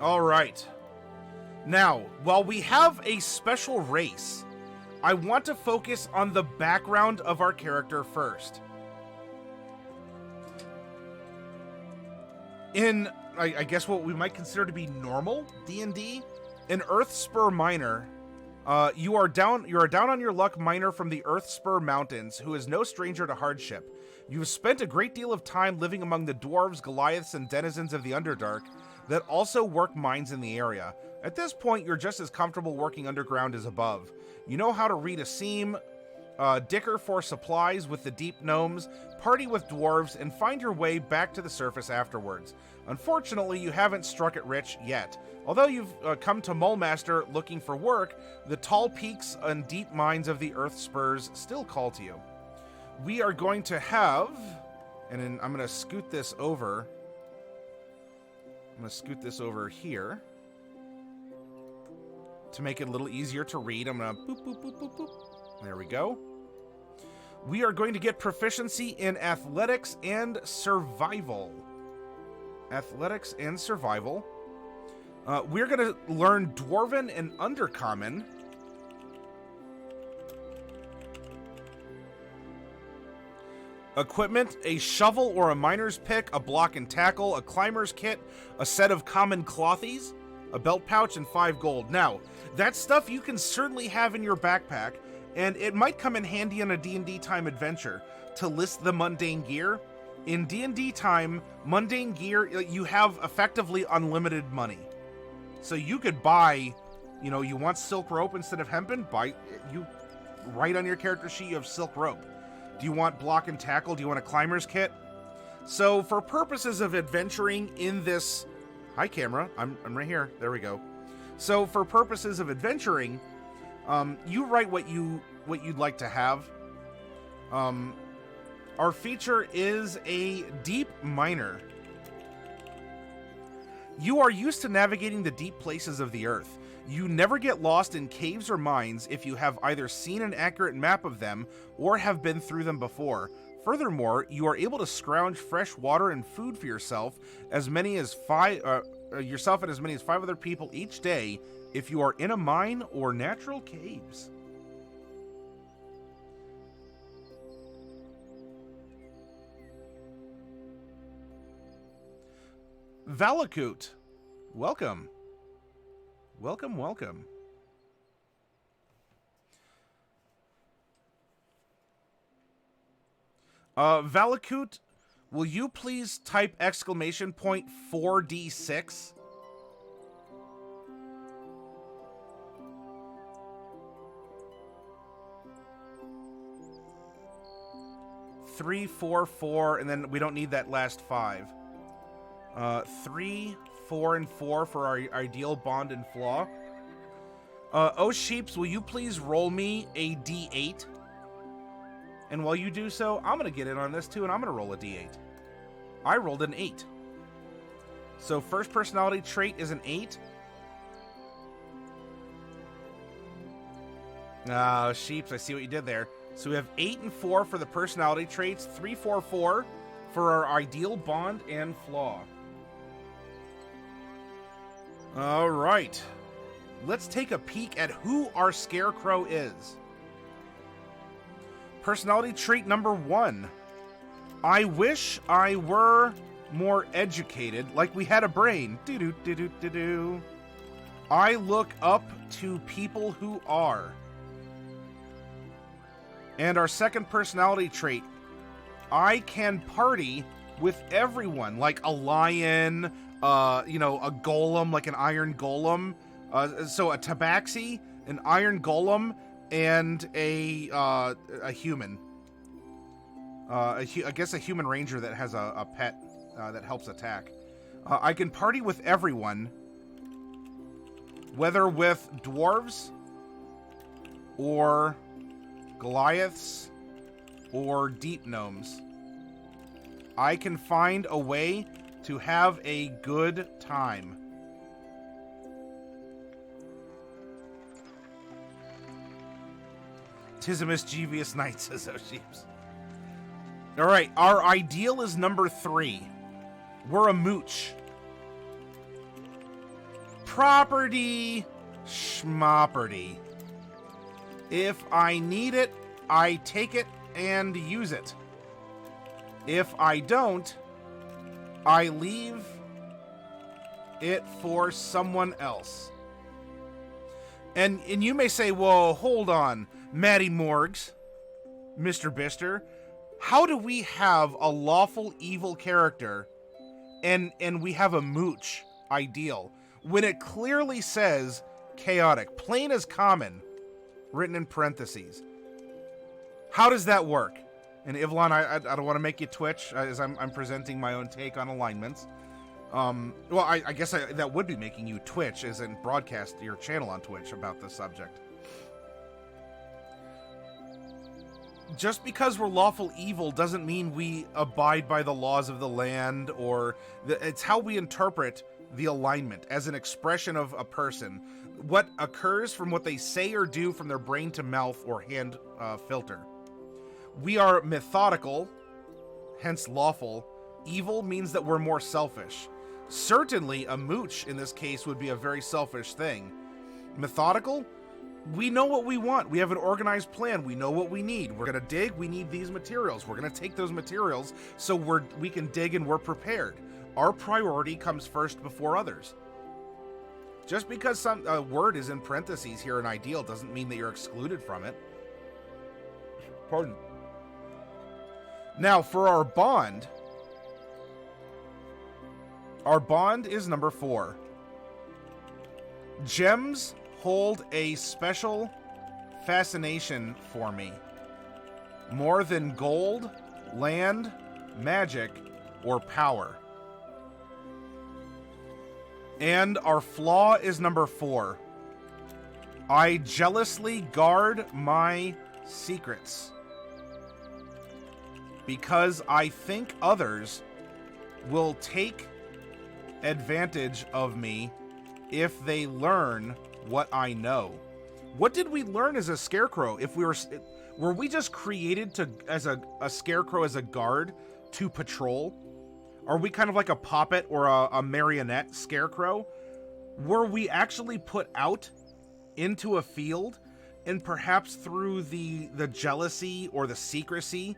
All right. Now, while we have a special race, I want to focus on the background of our character first. In, I guess what we might consider to be normal D&D, an Earthspur miner, you are down on your luck miner from the Earthspur Mountains, who is no stranger to hardship. You've spent a great deal of time living among the dwarves, Goliaths, and denizens of the Underdark that also work mines in the area. At this point, you're just as comfortable working underground as above. You know how to read a seam, dicker for supplies with the deep gnomes, party with dwarves, and find your way back to the surface afterwards. Unfortunately, you haven't struck it rich yet. Although you've come to Mulemaster looking for work, the tall peaks and deep mines of the Earth Spurs still call to you. We are going to have, and then I'm going to scoot this over. I'm going to scoot this over here to make it a little easier to read. I'm going to boop, boop, boop, boop, boop. There we go. We are going to get proficiency in athletics and survival. Athletics and survival. We're going to learn Dwarven and Undercommon. Equipment, a shovel or a miner's pick, a block and tackle, a climber's kit, a set of common clothies, a belt pouch, and 5 gold. Now, that stuff you can certainly have in your backpack, and it might come in handy on a D&D time adventure to list the mundane gear. In D&D time, mundane gear, you have effectively unlimited money. So you could buy, you want silk rope instead of hempen? You write on your character sheet you have silk rope. Do you want block and tackle? Do you want a climber's kit? So for purposes of adventuring in this... Hi, camera. I'm right here. There we go. So for purposes of adventuring, you write what you'd like to have. Our feature is a deep miner. You are used to navigating the deep places of the earth. You never get lost in caves or mines if you have either seen an accurate map of them or have been through them before. Furthermore, you are able to scrounge fresh water and food for yourself and as many as 5 other people each day if you are in a mine or natural caves. Valakut, welcome. Welcome, welcome. Valakut, will you please type exclamation point 4d6? Three, four, four, and then we don't need that last 5. 3, 4, and 4 for our ideal bond and flaw. Oh, Sheeps, will you please roll me a d8? And while you do so, I'm going to get in on this too, and I'm going to roll a d8. I rolled an 8. So first personality trait is an 8. Oh, Sheeps, I see what you did there. So we have 8 and 4 for the personality traits, 3, 4, 4 for our ideal bond and flaw. All right. Let's take a peek at who our Scarecrow is. Personality trait number 1. I wish I were more educated, like we had a brain. Do-do-do-do-do-do. I look up to people who are. And our second personality trait, I can party with everyone, like a lion, a golem, like an iron golem. So a tabaxi, an iron golem, and a human. I guess a human ranger that has a pet that helps attack. I can party with everyone, whether with dwarves or Goliaths or deep gnomes. I can find a way to have a good time. "'Tis a mischievous night," says O'Sheeps. All right, our ideal is number 3. We're a mooch. Property schmopperty. If I need it, I take it and use it. If I don't, I leave it for someone else. And you may say, whoa, hold on, Matty Morgs, Mr. Bister. How do we have a lawful evil character and we have a mooch ideal when it clearly says chaotic, plain as common, written in parentheses? How does that work? And Ivlon, I don't want to make you twitch as I'm presenting my own take on alignments. Well, I guess that would be making you twitch, as in broadcast your channel on Twitch about this subject. Just because we're lawful evil doesn't mean we abide by the laws of the land, or it's how we interpret the alignment as an expression of a person. What occurs from what they say or do from their brain to mouth or hand filter. We are methodical, hence lawful. Evil means that we're more selfish. Certainly a mooch in this case would be a very selfish thing. Methodical? We know what we want. We have an organized plan. We know what we need. We're going to dig. We need these materials. We're going to take those materials so we can dig and we're prepared. Our priority comes first before others. Just because some word is in parentheses here in ideal doesn't mean that you're excluded from it. Pardon. Now, for our bond is number 4. Gems hold a special fascination for me, more than gold, land, magic, or power. And our flaw is number 4. I jealously guard my secrets because I think others will take advantage of me if they learn what I know. What did we learn as a scarecrow? If were we just created as a scarecrow as a guard to patrol? Are we kind of like a puppet or a marionette scarecrow? Were we actually put out into a field, and perhaps through the jealousy or the secrecy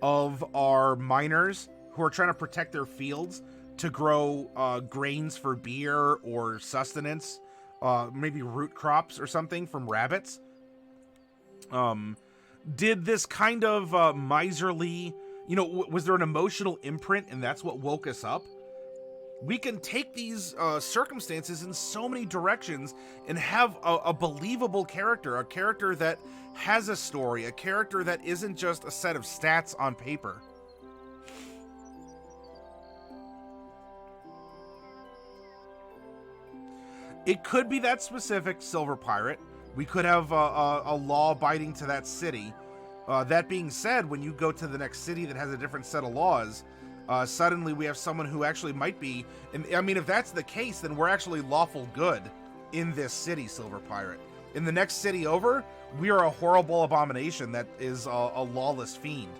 of our miners who are trying to protect their fields to grow grains for beer or sustenance, maybe root crops or something from rabbits? Did this kind of miserly, was there an emotional imprint and that's what woke us up? We can take these circumstances in so many directions and have a believable character, a character that has a story, a character that isn't just a set of stats on paper. It could be that specific silver pirate. We could have a law abiding to that city. That being said, when you go to the next city that has a different set of laws, suddenly we have someone who actually might be, and I mean, if that's the case, then we're actually lawful good in this city, Silver Pirate. In the next city over, we are a horrible abomination that is a lawless fiend.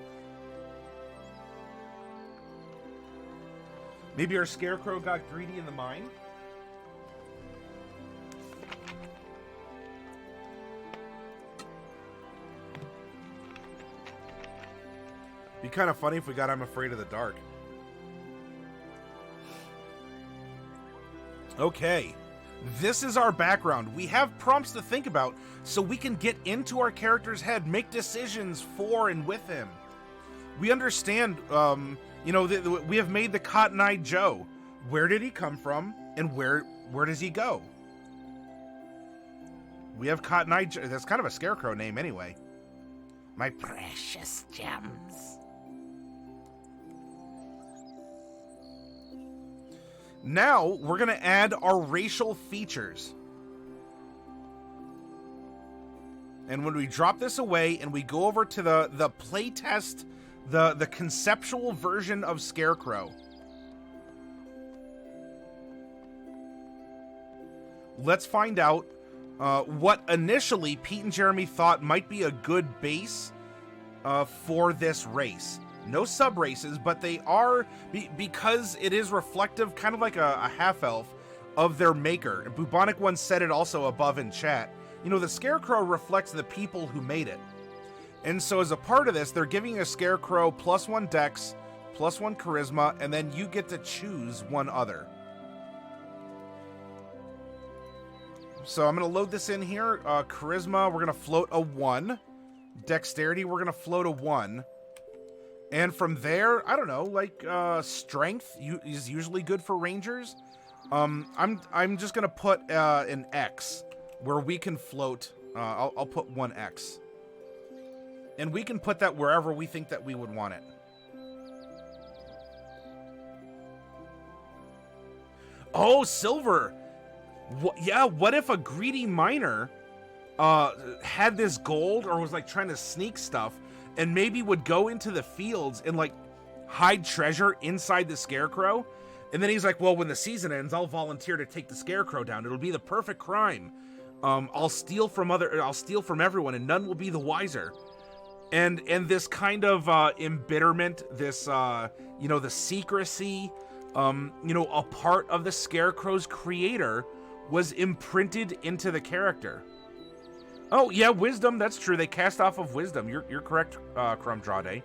Maybe our Scarecrow got greedy in the mine? Be kind of funny if we got I'm Afraid of the Dark. Okay. This is our background. We have prompts to think about so we can get into our character's head, make decisions for and with him. We understand, we have made the Cottoneye Joe. Where did he come from, and where does he go? We have Cottoneye Joe. That's kind of a Scarecrow name anyway. My precious gems. Now, we're going to add our racial features. And when we drop this away and we go over to the playtest, the conceptual version of Scarecrow, let's find out what initially Pete and Jeremy thought might be a good base for this race. No sub-races, but they are, because it is reflective, kind of like a half-elf, of their maker. And Bubonic One said it also above in chat. You know, the Scarecrow reflects the people who made it. And so as a part of this, they're giving a Scarecrow +1 Dex, +1 Charisma, and then you get to choose one other. So I'm going to load this in here. Charisma, we're going to float a 1. Dexterity, we're going to float a 1. And from there, I don't know, like strength is usually good for rangers. I'm just gonna put an X where we can float. I'll put 1X, and we can put that wherever we think that we would want it. Oh, silver. Yeah. What if a greedy miner had this gold or was like trying to sneak stuff? And maybe would go into the fields and like hide treasure inside the Scarecrow. And then he's like, well, when the season ends, I'll volunteer to take the Scarecrow down. It'll be the perfect crime. I'll steal from everyone and none will be the wiser. And this kind of embitterment, this, the secrecy, a part of the Scarecrow's creator was imprinted into the character. Oh, yeah, wisdom, that's true. They cast off of wisdom. You're correct, Crumdrade.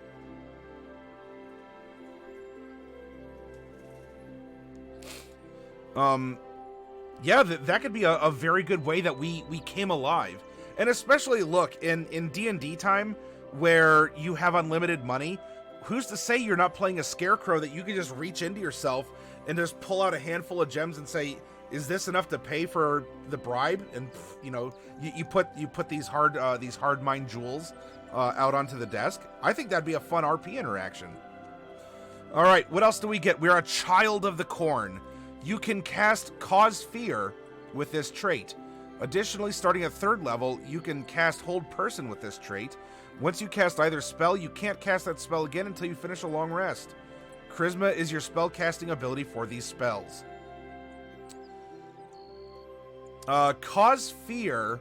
Yeah, that could be a very good way that we came alive. And especially, look, in D&D time, where you have unlimited money, who's to say you're not playing a Scarecrow that you can just reach into yourself and just pull out a handful of gems and say, is this enough to pay for the bribe? And you put these hard mine jewels out onto the desk. I think that'd be a fun RP interaction. All right, what else do we get? We're a Child of the Corn. You can cast Cause Fear with this trait. Additionally, starting at 3rd level, you can cast Hold Person with this trait. Once you cast either spell, you can't cast that spell again until you finish a long rest. Charisma is your spell casting ability for these spells. Cause Fear.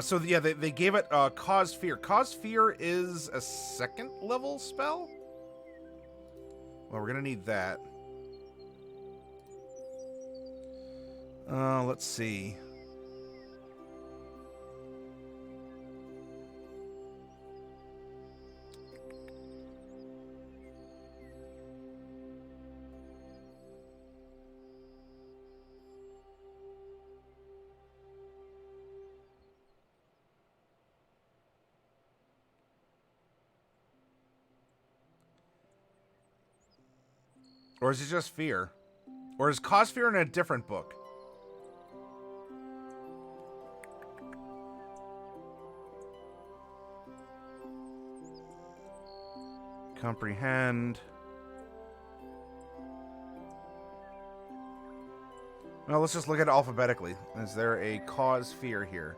So yeah, they gave it Cause Fear. Cause Fear is a 2nd level spell? Well, we're gonna need that. Let's see. Or is it just Fear? Or is Cause Fear in a different book? Comprehend. Well, let's just look at it alphabetically. Is there a cause fear here?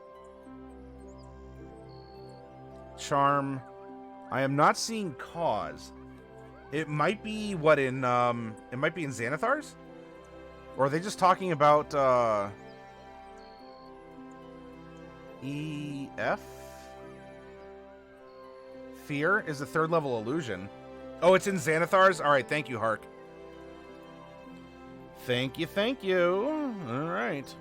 Charm. I am not seeing cause. It might be what in it might be in Xanathar's? Or are they just talking about EF? Fear is a 3rd level illusion. Oh, it's in Xanathar's? Alright, thank you, Hark. Thank you, thank you. Alright.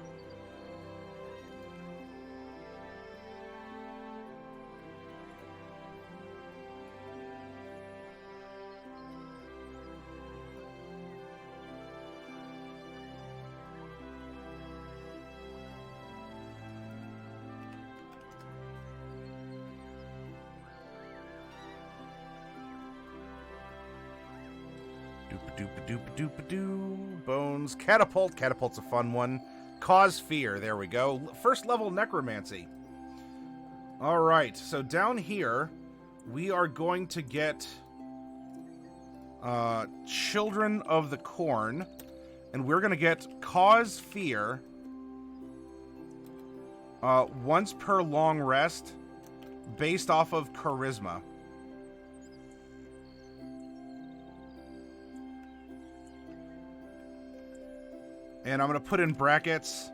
Doop-a-doop-a-doop-a-doo. Bones. Catapult. Catapult's a fun one. Cause fear. There we go. 1st level necromancy. Alright, so down here, we are going to get Children of the Corn. And we're going to get Cause Fear. Once per long rest. Based off of Charisma. And I'm going to put in brackets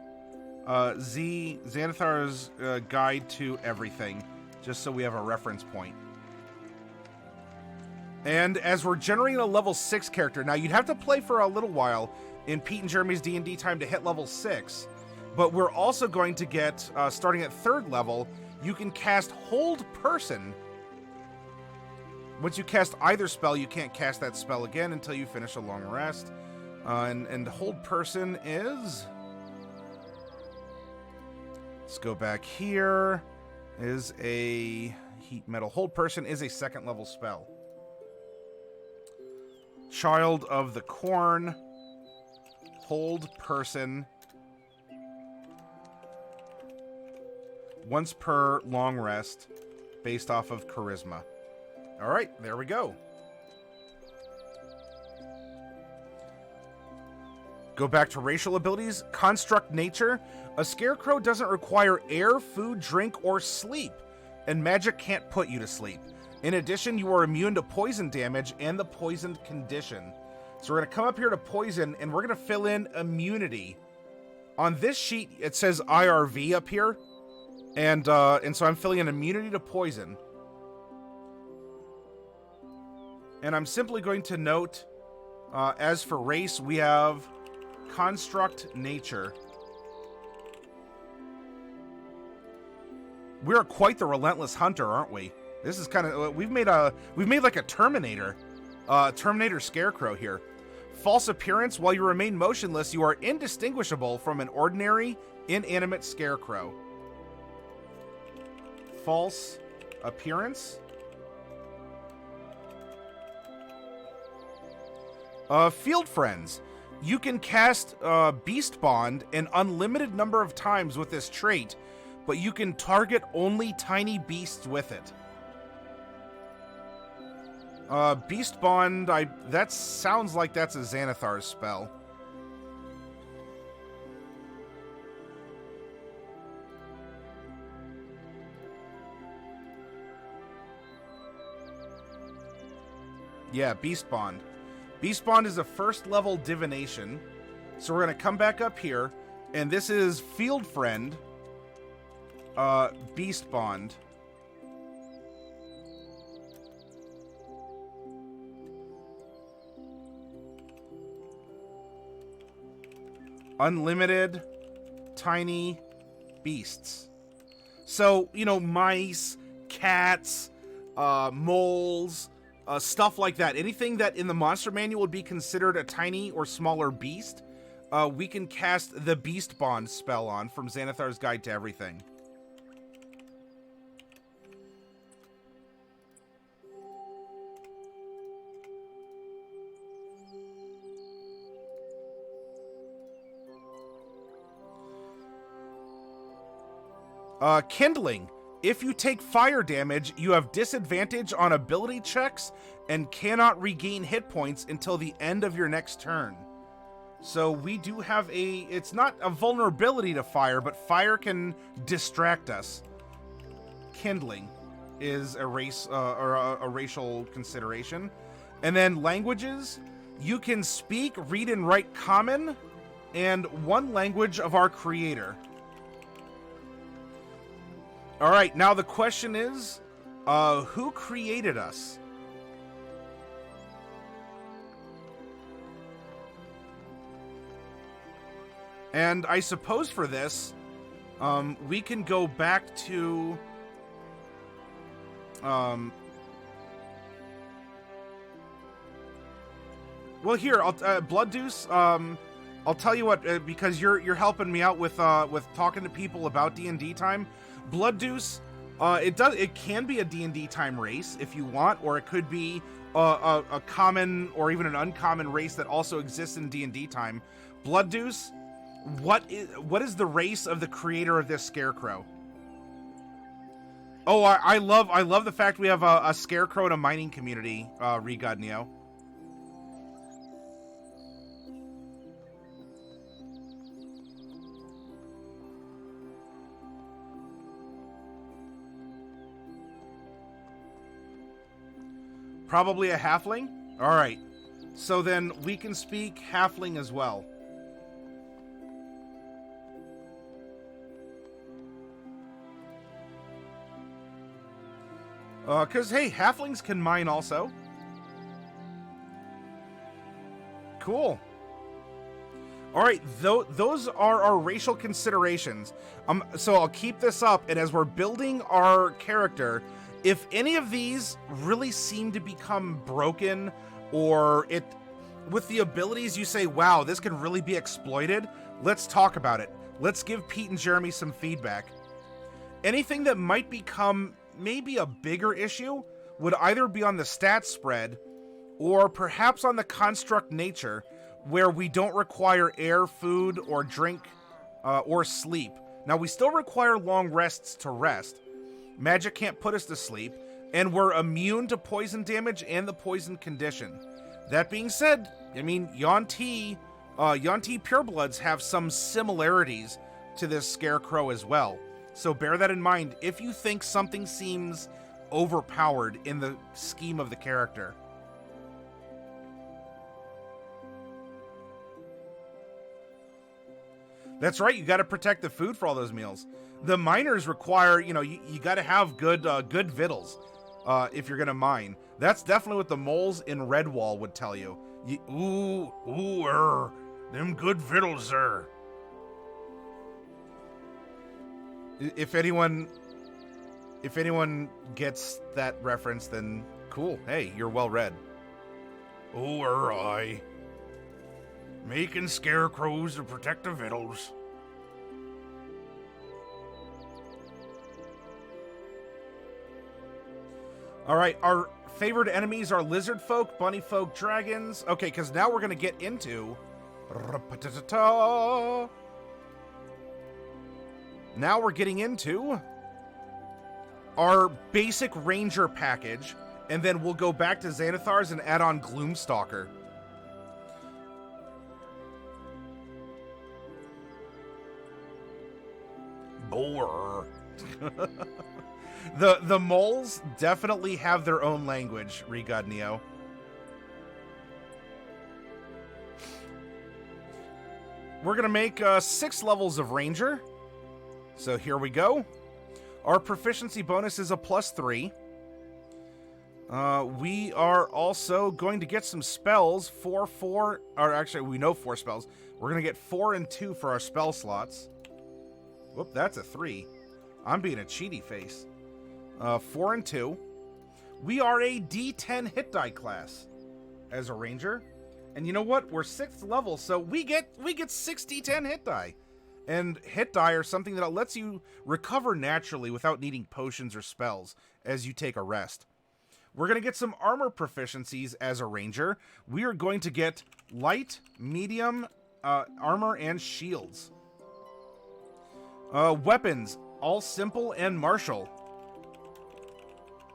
Xanathar's Guide to Everything, just so we have a reference point. And as we're generating a level 6 character, now you'd have to play for a little while in Pete and Jeremy's D&D time to hit level 6, but we're also going to get, starting at 3rd level, you can cast Hold Person. Once you cast either spell, you can't cast that spell again until you finish a long rest. And Hold Person is... Let's go back here. Is a Heat Metal. Hold Person is a 2nd level spell. Child of the Corn. Hold Person. Once per long rest. Based off of Charisma. Alright, there we go. Go back to racial abilities. Construct Nature. A Scarecrow doesn't require air, food, drink, or sleep, and magic can't put you to sleep. In addition, you are immune to poison damage and the poisoned condition. So we're going to come up here to poison, and we're going to fill in immunity. On this sheet, it says IRV up here, and so I'm filling in immunity to poison. And I'm simply going to note, as for race, we have Construct Nature. We are quite the relentless hunter, aren't we? This is kind of we've made like a Terminator Scarecrow here. False appearance. While you remain motionless, you are indistinguishable from an ordinary inanimate Scarecrow. False appearance. Field Friends. You can cast Beast Bond an unlimited number of times with this trait, but you can target only tiny beasts with it. Beast Bond, that sounds like that's a Xanathar's spell. Yeah, Beast Bond. Beast Bond is a 1st level divination. So we're going to come back up here, and this is Field Friend, Beast Bond. Unlimited tiny beasts. So, you know, mice, cats, moles, stuff like that. Anything that in the monster manual would be considered a tiny or smaller beast, we can cast the Beast Bond spell on from Xanathar's Guide to Everything. Kindling. If you take fire damage, you have disadvantage on ability checks and cannot regain hit points until the end of your next turn. So we do have it's not a vulnerability to fire, but fire can distract us. Kindling is a race or a racial consideration. And then languages, you can speak, read, and write Common and one language of our creator. All right, now the question is, who created us? And I suppose for this, we can go back to... well, here, Blood Deuce, I'll tell you what, because you're helping me out with talking to people about D&D time. Blood Deuce, it can be a D&D time race if you want, or it could be a common or even an uncommon race that also exists in D&D time. Blood Deuce, what is the race of the creator of this Scarecrow? Oh, I love the fact we have a Scarecrow in a mining community, Ryeguard Neo. Probably a halfling? Alright. So then we can speak halfling as well. Because, hey, halflings can mine also. Cool. Alright, those are our racial considerations. So I'll keep this up, and as we're building our character, if any of these really seem to become broken, or with the abilities you say, wow, this can really be exploited, let's talk about it. Let's give Pete and Jeremy some feedback. Anything that might become maybe a bigger issue would either be on the stat spread or perhaps on the construct nature, where we don't require air, food, or drink, or sleep. Now, we still require long rests to rest. Magic can't put us to sleep, and we're immune to poison damage and the poison condition. That being said, I mean, Yuan-Ti purebloods have some similarities to this Scarecrow as well. So bear that in mind if you think something seems overpowered in the scheme of the character. That's right, you got to protect the food for all those meals. The miners require, you got to have good victuals if you're going to mine. That's definitely what the moles in Redwall would tell you. Them good victuals, sir. If anyone gets that reference, then cool. Hey, you're well read. Aye. Making scarecrows to protect the victuals. Alright, our favored enemies are lizard folk, bunny folk, dragons. Okay, because now we're going to get into... Now we're getting into our basic ranger package, and then we'll go back to Xanathars and add on Gloom Stalker. Boar. The moles definitely have their own language, Ryeguard Neo. We're gonna make 6 levels of ranger. So here we go. Our proficiency bonus is a +3. We are also going to get some spells. 4, or actually we know 4 spells. We're gonna get 4 and 2 for our spell slots. Whoop, that's a 3. I'm being a cheaty face. 4 and 2. We are a D10 hit die class as a ranger. And you know what? We're 6th level, so we get 6 D10 hit die. And hit die are something that lets you recover naturally without needing potions or spells as you take a rest. We're going to get some armor proficiencies as a ranger. We are going to get light, medium, armor, and shields. Weapons, all simple and martial.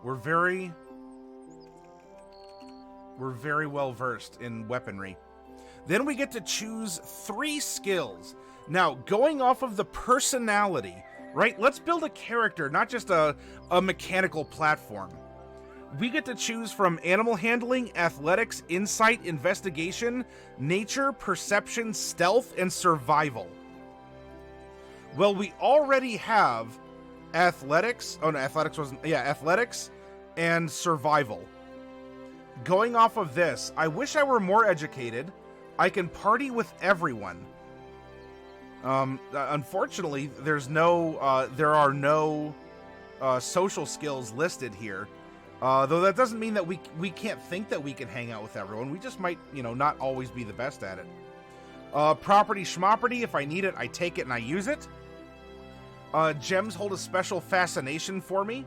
We're very well versed in weaponry. Then we get to choose 3 skills. Now, going off of the personality, right? Let's build a character, not just a mechanical platform. We get to choose from animal handling, athletics, insight, investigation, nature, perception, stealth, and survival. Well, we already have athletics. Oh, no, athletics wasn't. Yeah, athletics and survival. Going off of this, I wish I were more educated. I can party with everyone. Unfortunately, there are no social skills listed here. Though that doesn't mean that we can't think that we can hang out with everyone. We just might, not always be the best at it. Property schmoperty, if I need it, I take it and I use it. Gems hold a special fascination for me.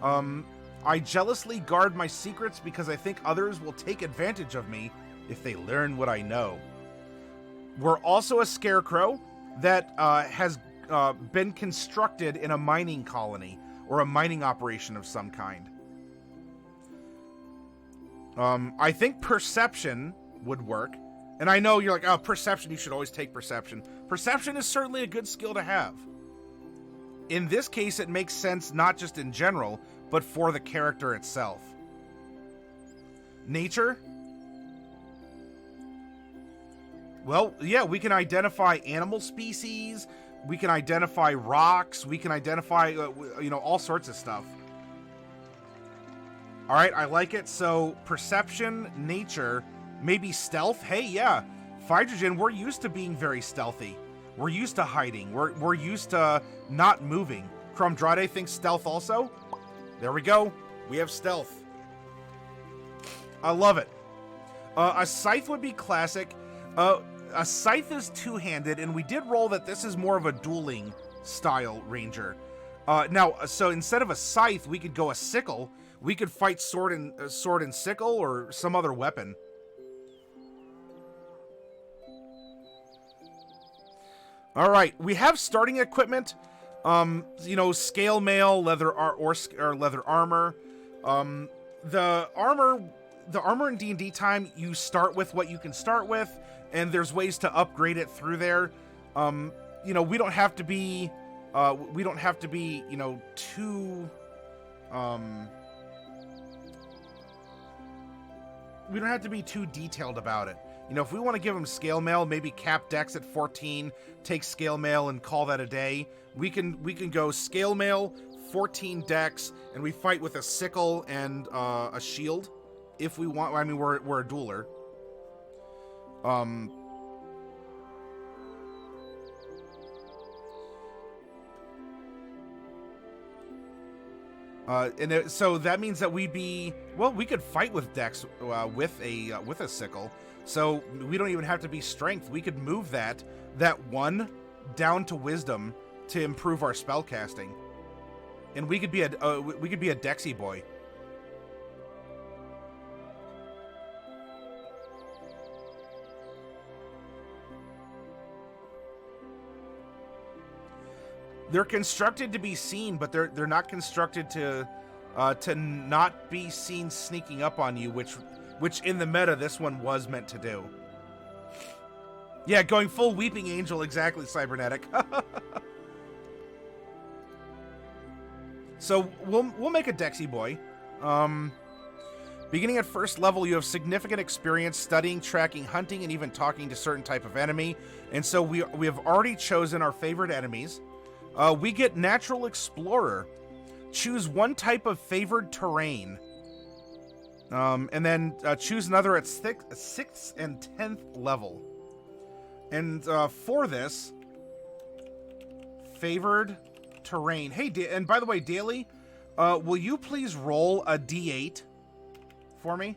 I jealously guard my secrets because I think others will take advantage of me if they learn what I know. We're also a scarecrow that has been constructed in a mining colony or a mining operation of some kind. I think perception would work. And I know you're like, oh, perception, you should always take perception. Perception is certainly a good skill to have. In this case, it makes sense not just in general, but for the character itself. Nature? Well, yeah, we can identify animal species, we can identify rocks, we can identify, all sorts of stuff. All right, I like it. So, perception, nature, maybe stealth. Hey, yeah, Phytrogen, we're used to being very stealthy. We're used to hiding. We're used to not moving. Crumdrade thinks stealth also. There we go. We have stealth. I love it. A scythe would be classic. A scythe is two-handed, and we did roll that this is more of a dueling style ranger. Now, so instead of a scythe, we could go a sickle. We could fight sword and sickle or some other weapon. All right, we have starting equipment. Scale mail, leather or leather armor. The armor in D&D time, you start with what you can start with, and there's ways to upgrade it through there. We don't have to be too we don't have to be too detailed about it. If we want to give them scale mail, maybe cap dex at 14, take scale mail and call that a day. We can go scale mail, 14 dex, and we fight with a sickle and a shield if we want. I mean, we're a dueler. So that means that we could fight with dex with a sickle. So we don't even have to be strength. We could move that 1 down to wisdom to improve our spell casting, and we could be a Dexy boy. They're constructed to be seen, but they're not constructed to not be seen sneaking up on you, which in the meta this one was meant to do. Yeah, going full Weeping Angel, exactly, Cybernetic. So we'll make a Dexy boy. Beginning at first level, you have significant experience studying, tracking, hunting, and even talking to certain type of enemy. And so we have already chosen our favorite enemies. We get Natural Explorer. Choose one type of favored terrain. And then choose another at 6th and 10th level. And for this, favored terrain. Hey, and by the way, Daily, will you please roll a D8 for me?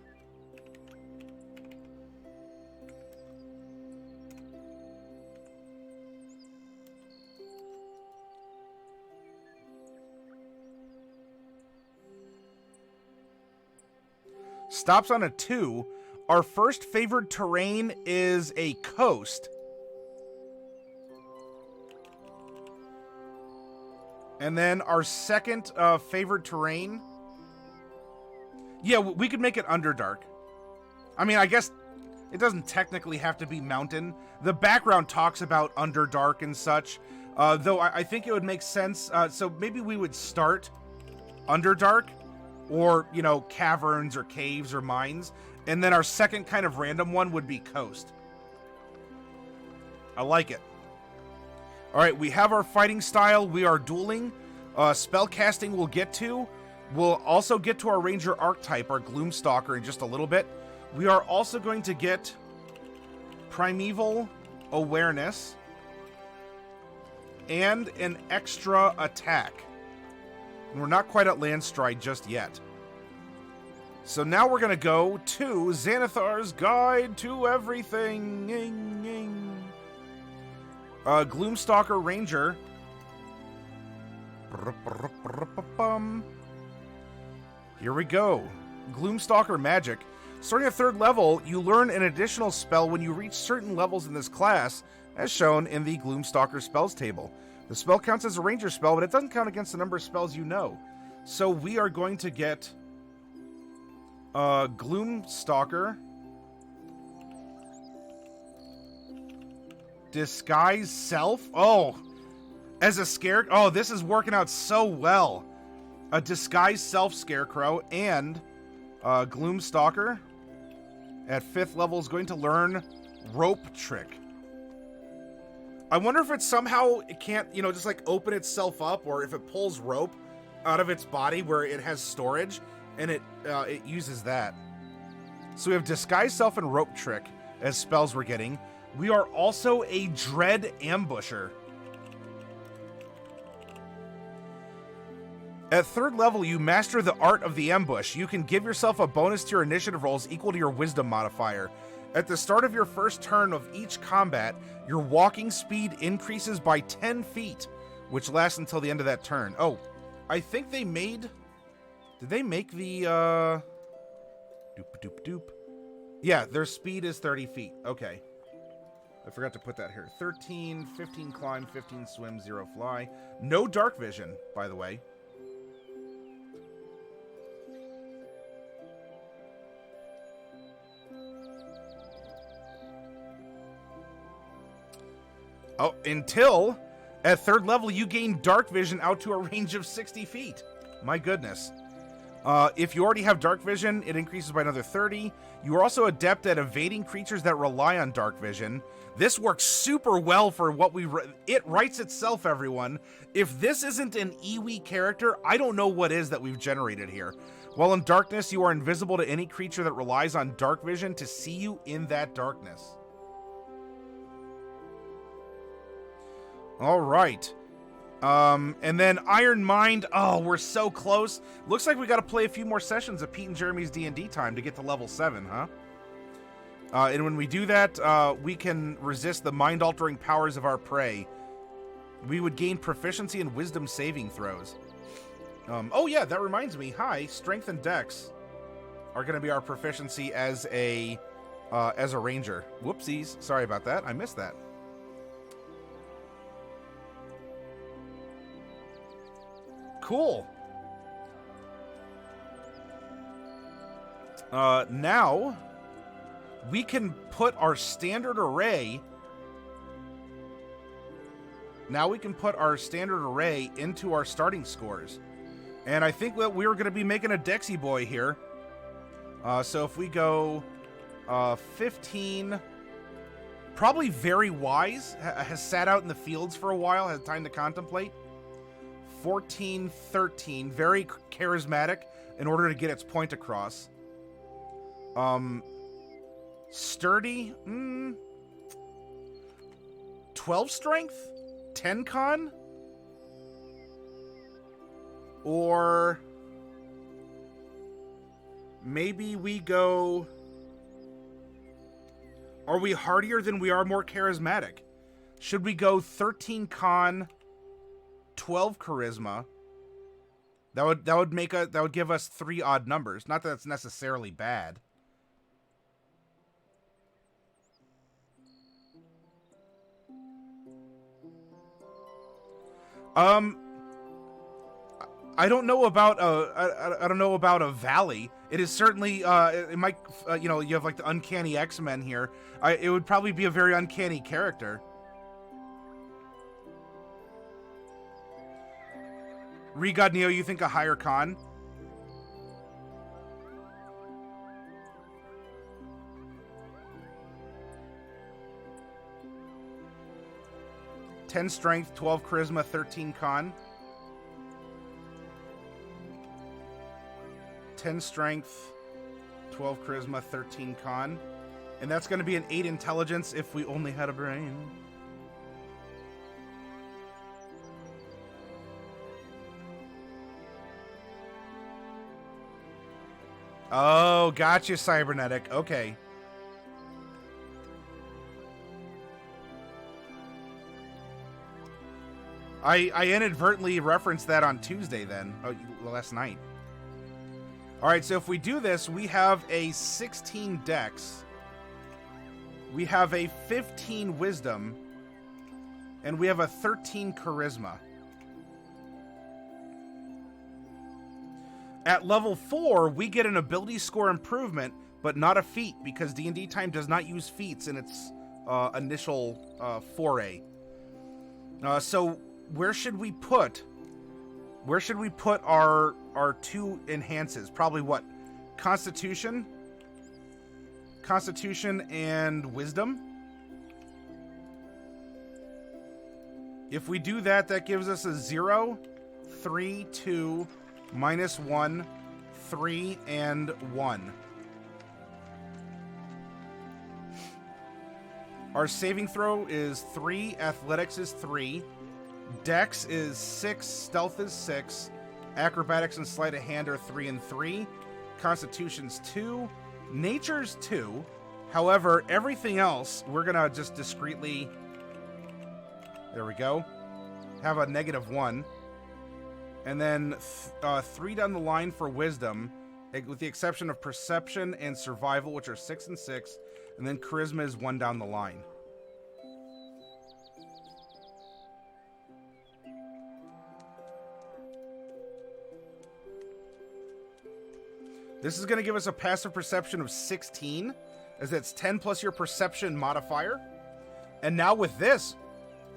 Stops on a 2. Our first favored terrain is a coast. And then our second favored terrain... Yeah, we could make it Underdark. I mean, I guess It doesn't technically have to be mountain. The background talks about Underdark and such, though I think it would make sense. So maybe we would start Underdark, or, you know, caverns or caves or mines, and then our second kind of random one would be coast. I like it. All right, we have our fighting style. We are dueling. Spell casting we'll get to. We'll also get to our ranger archetype, our Gloom Stalker, in just a little bit. We are also going to get primeval awareness and an extra attack. And we're not quite at Landstride just yet. So now we're going to go to Xanathar's Guide to Everything. Gloom Stalker Ranger. Here we go. Gloom Stalker Magic. Starting at 3rd level, you learn an additional spell when you reach certain levels in this class, as shown in the Gloom Stalker spells table. The spell counts as a ranger spell, but it doesn't count against the number of spells you know. So we are going to get Gloom Stalker, Disguise Self. Oh, as a Scarecrow. Oh, this is working out so well. A Disguise Self Scarecrow and Gloom Stalker at 5th level is going to learn Rope Trick. I wonder if it somehow it can't, you know, just like open itself up, or if it pulls rope out of its body where it has storage, and it uses that. So we have Disguise Self and Rope Trick as spells we're getting. We are also a Dread Ambusher. At 3rd level, you master the art of the ambush. You can give yourself a bonus to your initiative rolls equal to your wisdom modifier. At the start of your first turn of each combat, your walking speed increases by 10 feet, which lasts until the end of that turn. Oh, I think they made... Did they make the, Doop-a-doop-doop. Yeah, their speed is 30 feet. Okay. I forgot to put that here. 13, 15 climb, 15 swim, 0 fly. No dark vision, by the way. Oh, until at 3rd level, you gain dark vision out to a range of 60 feet. My goodness. If you already have dark vision, it increases by another 30. You are also adept at evading creatures that rely on dark vision. This works super well for what it writes itself, everyone. If this isn't an Iwi character, I don't know what is that we've generated here. While in darkness, you are invisible to any creature that relies on dark vision to see you in that darkness. All right. And then Iron Mind. Oh, we're so close. Looks like we got to play a few more sessions of Pete and Jeremy's D&D time to get to level 7, huh? And when we do that, we can resist the mind-altering powers of our prey. We would gain proficiency in wisdom saving throws. Oh yeah, that reminds me. Hi, Strength and Dex are going to be our proficiency as a ranger. Whoopsies. Sorry about that. I missed that. Cool. Now we can put our standard array. Now we can put our standard array into our starting scores. And I think that we're going to be making a Dexy boy here. So if we go 15, probably very wise, has sat out in the fields for a while, has time to contemplate. 14, 13, very charismatic in order to get its point across. Sturdy, 12 strength, 10 con, or maybe we go, are we hardier than we are more charismatic? Should we go 13 con, 12 charisma? That would give us 3 odd numbers. Not that it's necessarily bad. I don't know about I don't know about a valley. It is certainly it might you know, you have like the uncanny X-Men here. It would probably be a very uncanny character. Ryeguard Neo, you think a higher con? "10 strength, 12 charisma, 13 con." 10 strength, 12 charisma, 13 con. And that's going to be an 8 intelligence if we only had a brain. Oh, gotcha, Cybernetic. Okay. I inadvertently referenced that on Tuesday then. Oh, last night. Alright, so if we do this, we have a 16 dex. We have a 15 wisdom. And we have a 13 charisma. At level 4, we get an ability score improvement, but not a feat, because D&D Time does not use feats in its initial foray. So where should we put our two enhances? Probably what? Constitution and wisdom. If we do that, that gives us a 0, 3, 2, -1, 3, and 1. Our saving throw is 3, athletics is 3, dex is 6, stealth is 6, acrobatics and sleight of hand are 3 and 3, constitution's 2, nature's 2. However, everything else, we're gonna just discreetly, there we go, have a -1. And then 3 down the line for wisdom, with the exception of perception and survival, which are 6 and 6. And then charisma is 1 down the line. This is going to give us a passive perception of 16, as that's 10 plus your perception modifier. And now with this,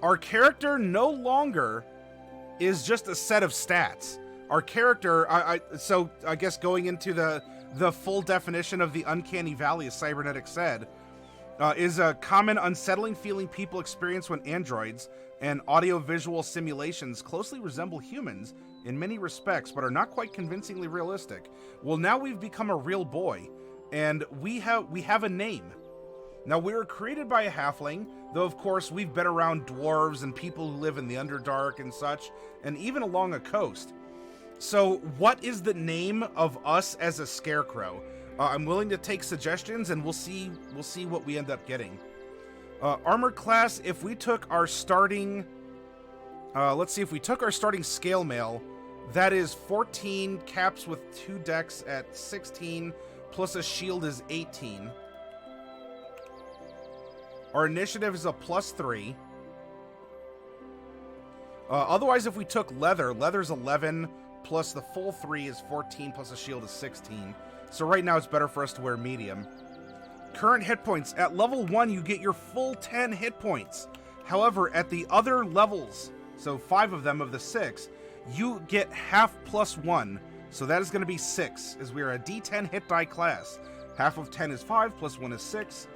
our character no longer is just a set of stats. Our character, so I guess going into the full definition of the uncanny valley, as Cybernetic said, is a common unsettling feeling people experience when androids and audiovisual simulations closely resemble humans in many respects, but are not quite convincingly realistic. Well, now we've become a real boy, and we have a name. Now, we were created by a halfling, though of course we've been around dwarves and people who live in the Underdark and such, and even along a coast. So what is the name of us as a Scarecrow? I'm willing to take suggestions, and we'll see what we end up getting. Armor class, if we took our starting, let's see, if we took our starting scale mail, that is 14, caps with 2 dex at 16, plus a shield is 18. Our initiative is a +3. Otherwise, if we took leather, leather's 11, plus the full 3 is 14, plus a shield is 16. So right now it's better for us to wear medium. Current hit points. At level 1, you get your full 10 hit points. However, at the other levels, so 5 of them of the 6, you get half +1. So that is going to be 6, as we are a D10 hit die class. Half of 10 is 5, plus 1 is 6.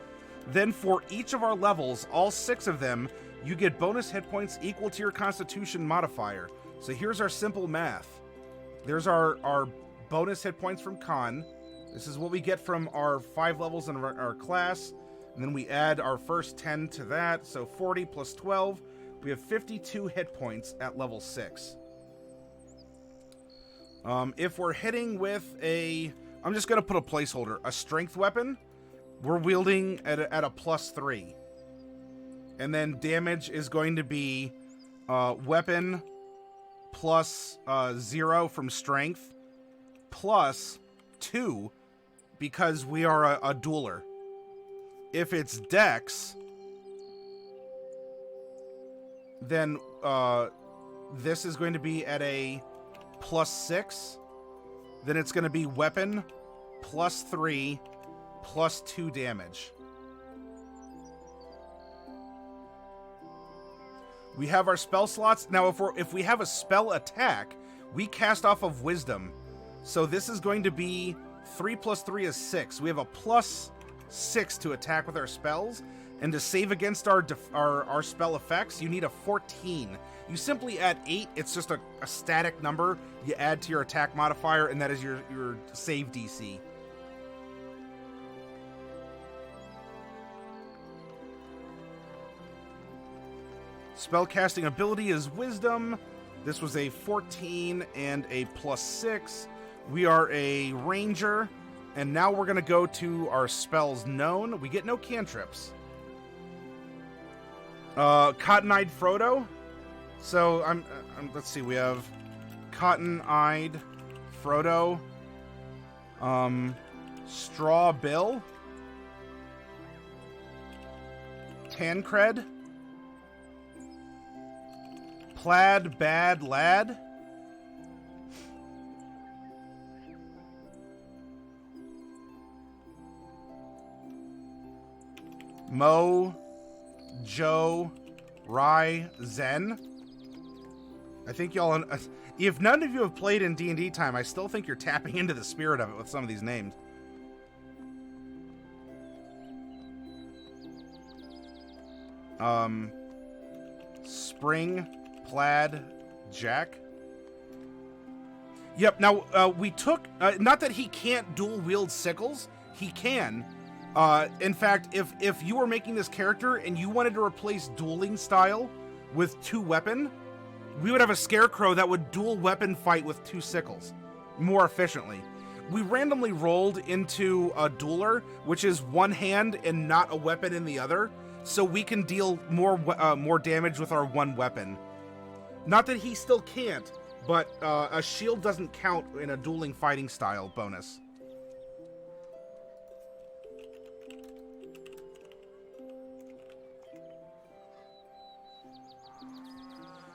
Then for each of our levels, all 6 of them, you get bonus hit points equal to your constitution modifier. So here's our simple math. There's our bonus hit points from con. This is what we get from our 5 levels in our class. And then we add our first 10 to that. So 40 plus 12. We have 52 hit points at level 6. If we're hitting with I'm just going to put a placeholder, a strength weapon, we're wielding at a +3. And then damage is going to be weapon plus 0 from strength plus 2 because we are a dueler. If it's dex, then this is going to be at a +6. Then it's going to be weapon +3 +2 damage. We have our spell slots. Now, if we have a spell attack, we cast off of wisdom. So this is going to be 3 + 3 is 6. We have a +6 to attack with our spells. And to save against our spell effects, you need a 14. You simply add 8. It's just a static number you add to your attack modifier, and that is your save DC. Spellcasting ability is Wisdom. This was a 14 and a +6. We are a ranger, and now we're going to go to our spells known. We get no cantrips. Cottoneye Frodo. So let's see. We have Cotton-eyed Frodo. Straw Bill. Tancred. Plaid Bad Lad. Mo Joe Rye Zen. I think y'all, if none of you have played in D&D time, I still think you're tapping into the spirit of it with some of these names. Spring Plaid Jack. Yep, now we took, not that he can't dual wield sickles, he can. In fact, if you were making this character and you wanted to replace dueling style with 2 weapon, we would have a Scarecrow that would dual weapon fight with 2 sickles more efficiently. We randomly rolled into a dueler, which is 1 hand and not a weapon in the other, so we can deal more damage with our 1 weapon. Not that he still can't, but a shield doesn't count in a dueling fighting style bonus.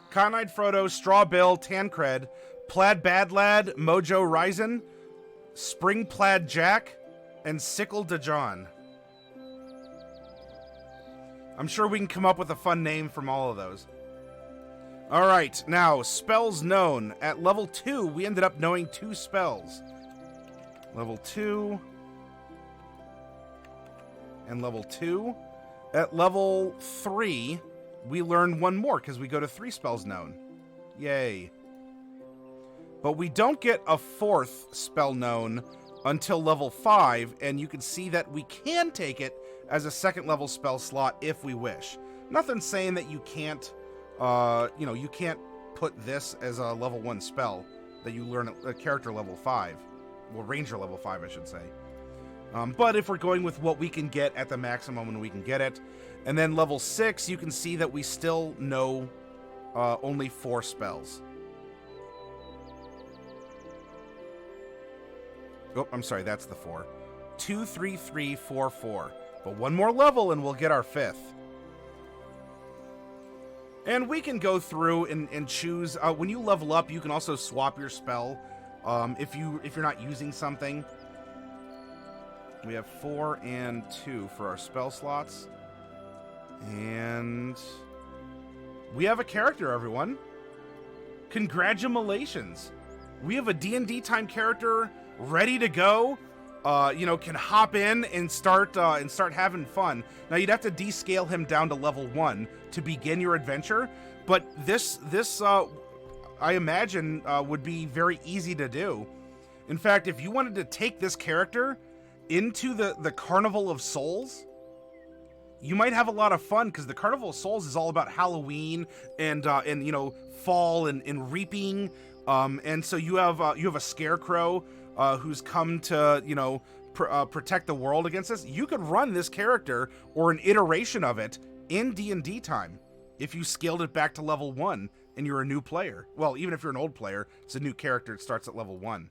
Cotton-eyed Frodo, Straw Bill, Tancred, Plaid Bad Lad, Mojo Ryzen, Spring Plaid Jack, and Sickle DeJohn. I'm sure we can come up with a fun name from all of those. Alright, now, spells known. At level 2, we ended up knowing 2 spells. Level 2. And level 2. At level 3... we learn 1 more because we go to 3 spells known. Yay. But we don't get a 4th spell known until level 5, and you can see that we can take it as a 2nd level spell slot if we wish. Nothing saying that you can't, you can't put this as a level 1 spell that you learn at a character level 5. Well, ranger level 5, I should say. But if we're going with what we can get at the maximum when we can get it, and then level 6, you can see that we still know only 4 spells. Oh, I'm sorry, that's the 4. 2, 3, 3, 4, 4. But 1 more level and we'll get our 5th. And we can go through and choose. When you level up, you can also swap your spell if you're not using something. We have 4 and 2 for our spell slots. And we have a character, everyone. Congratulations. We have a D&D time character ready to go. Can hop in and start having fun. Now you'd have to descale him down to level 1 to begin your adventure, but this I imagine would be very easy to do. In fact, if you wanted to take this character into the Carnival of Souls, you might have a lot of fun, because the Carnival of Souls is all about Halloween and fall and reaping. And so you have a Scarecrow who's come to protect the world against this. You could run this character or an iteration of it in D&D time if you scaled it back to level 1 and you're a new player. Well, even if you're an old player, it's a new character. It starts at level 1.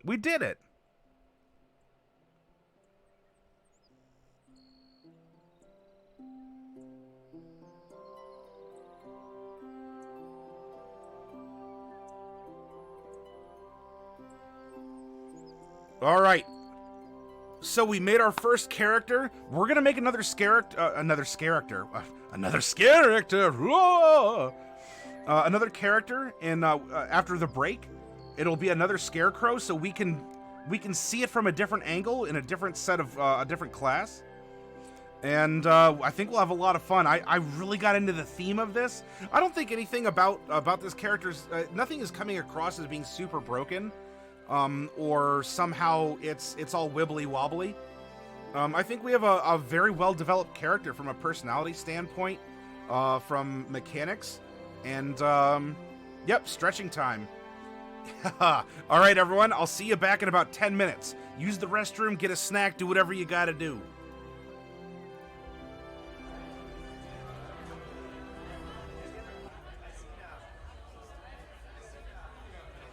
We did it. All right. So we made our first character. We're gonna make another another character, and after the break, it'll be another Scarecrow, so we can see it from a different angle in a different set of a different class. And I think we'll have a lot of fun. I really got into the theme of this. I don't think anything about this character's nothing is coming across as being super broken. Or somehow it's all wibbly wobbly. I think we have a very well developed character from a personality standpoint, from mechanics, and yep, stretching time. All right, everyone, I'll see you back in about 10 minutes. Use the restroom, get a snack, do whatever you gotta do.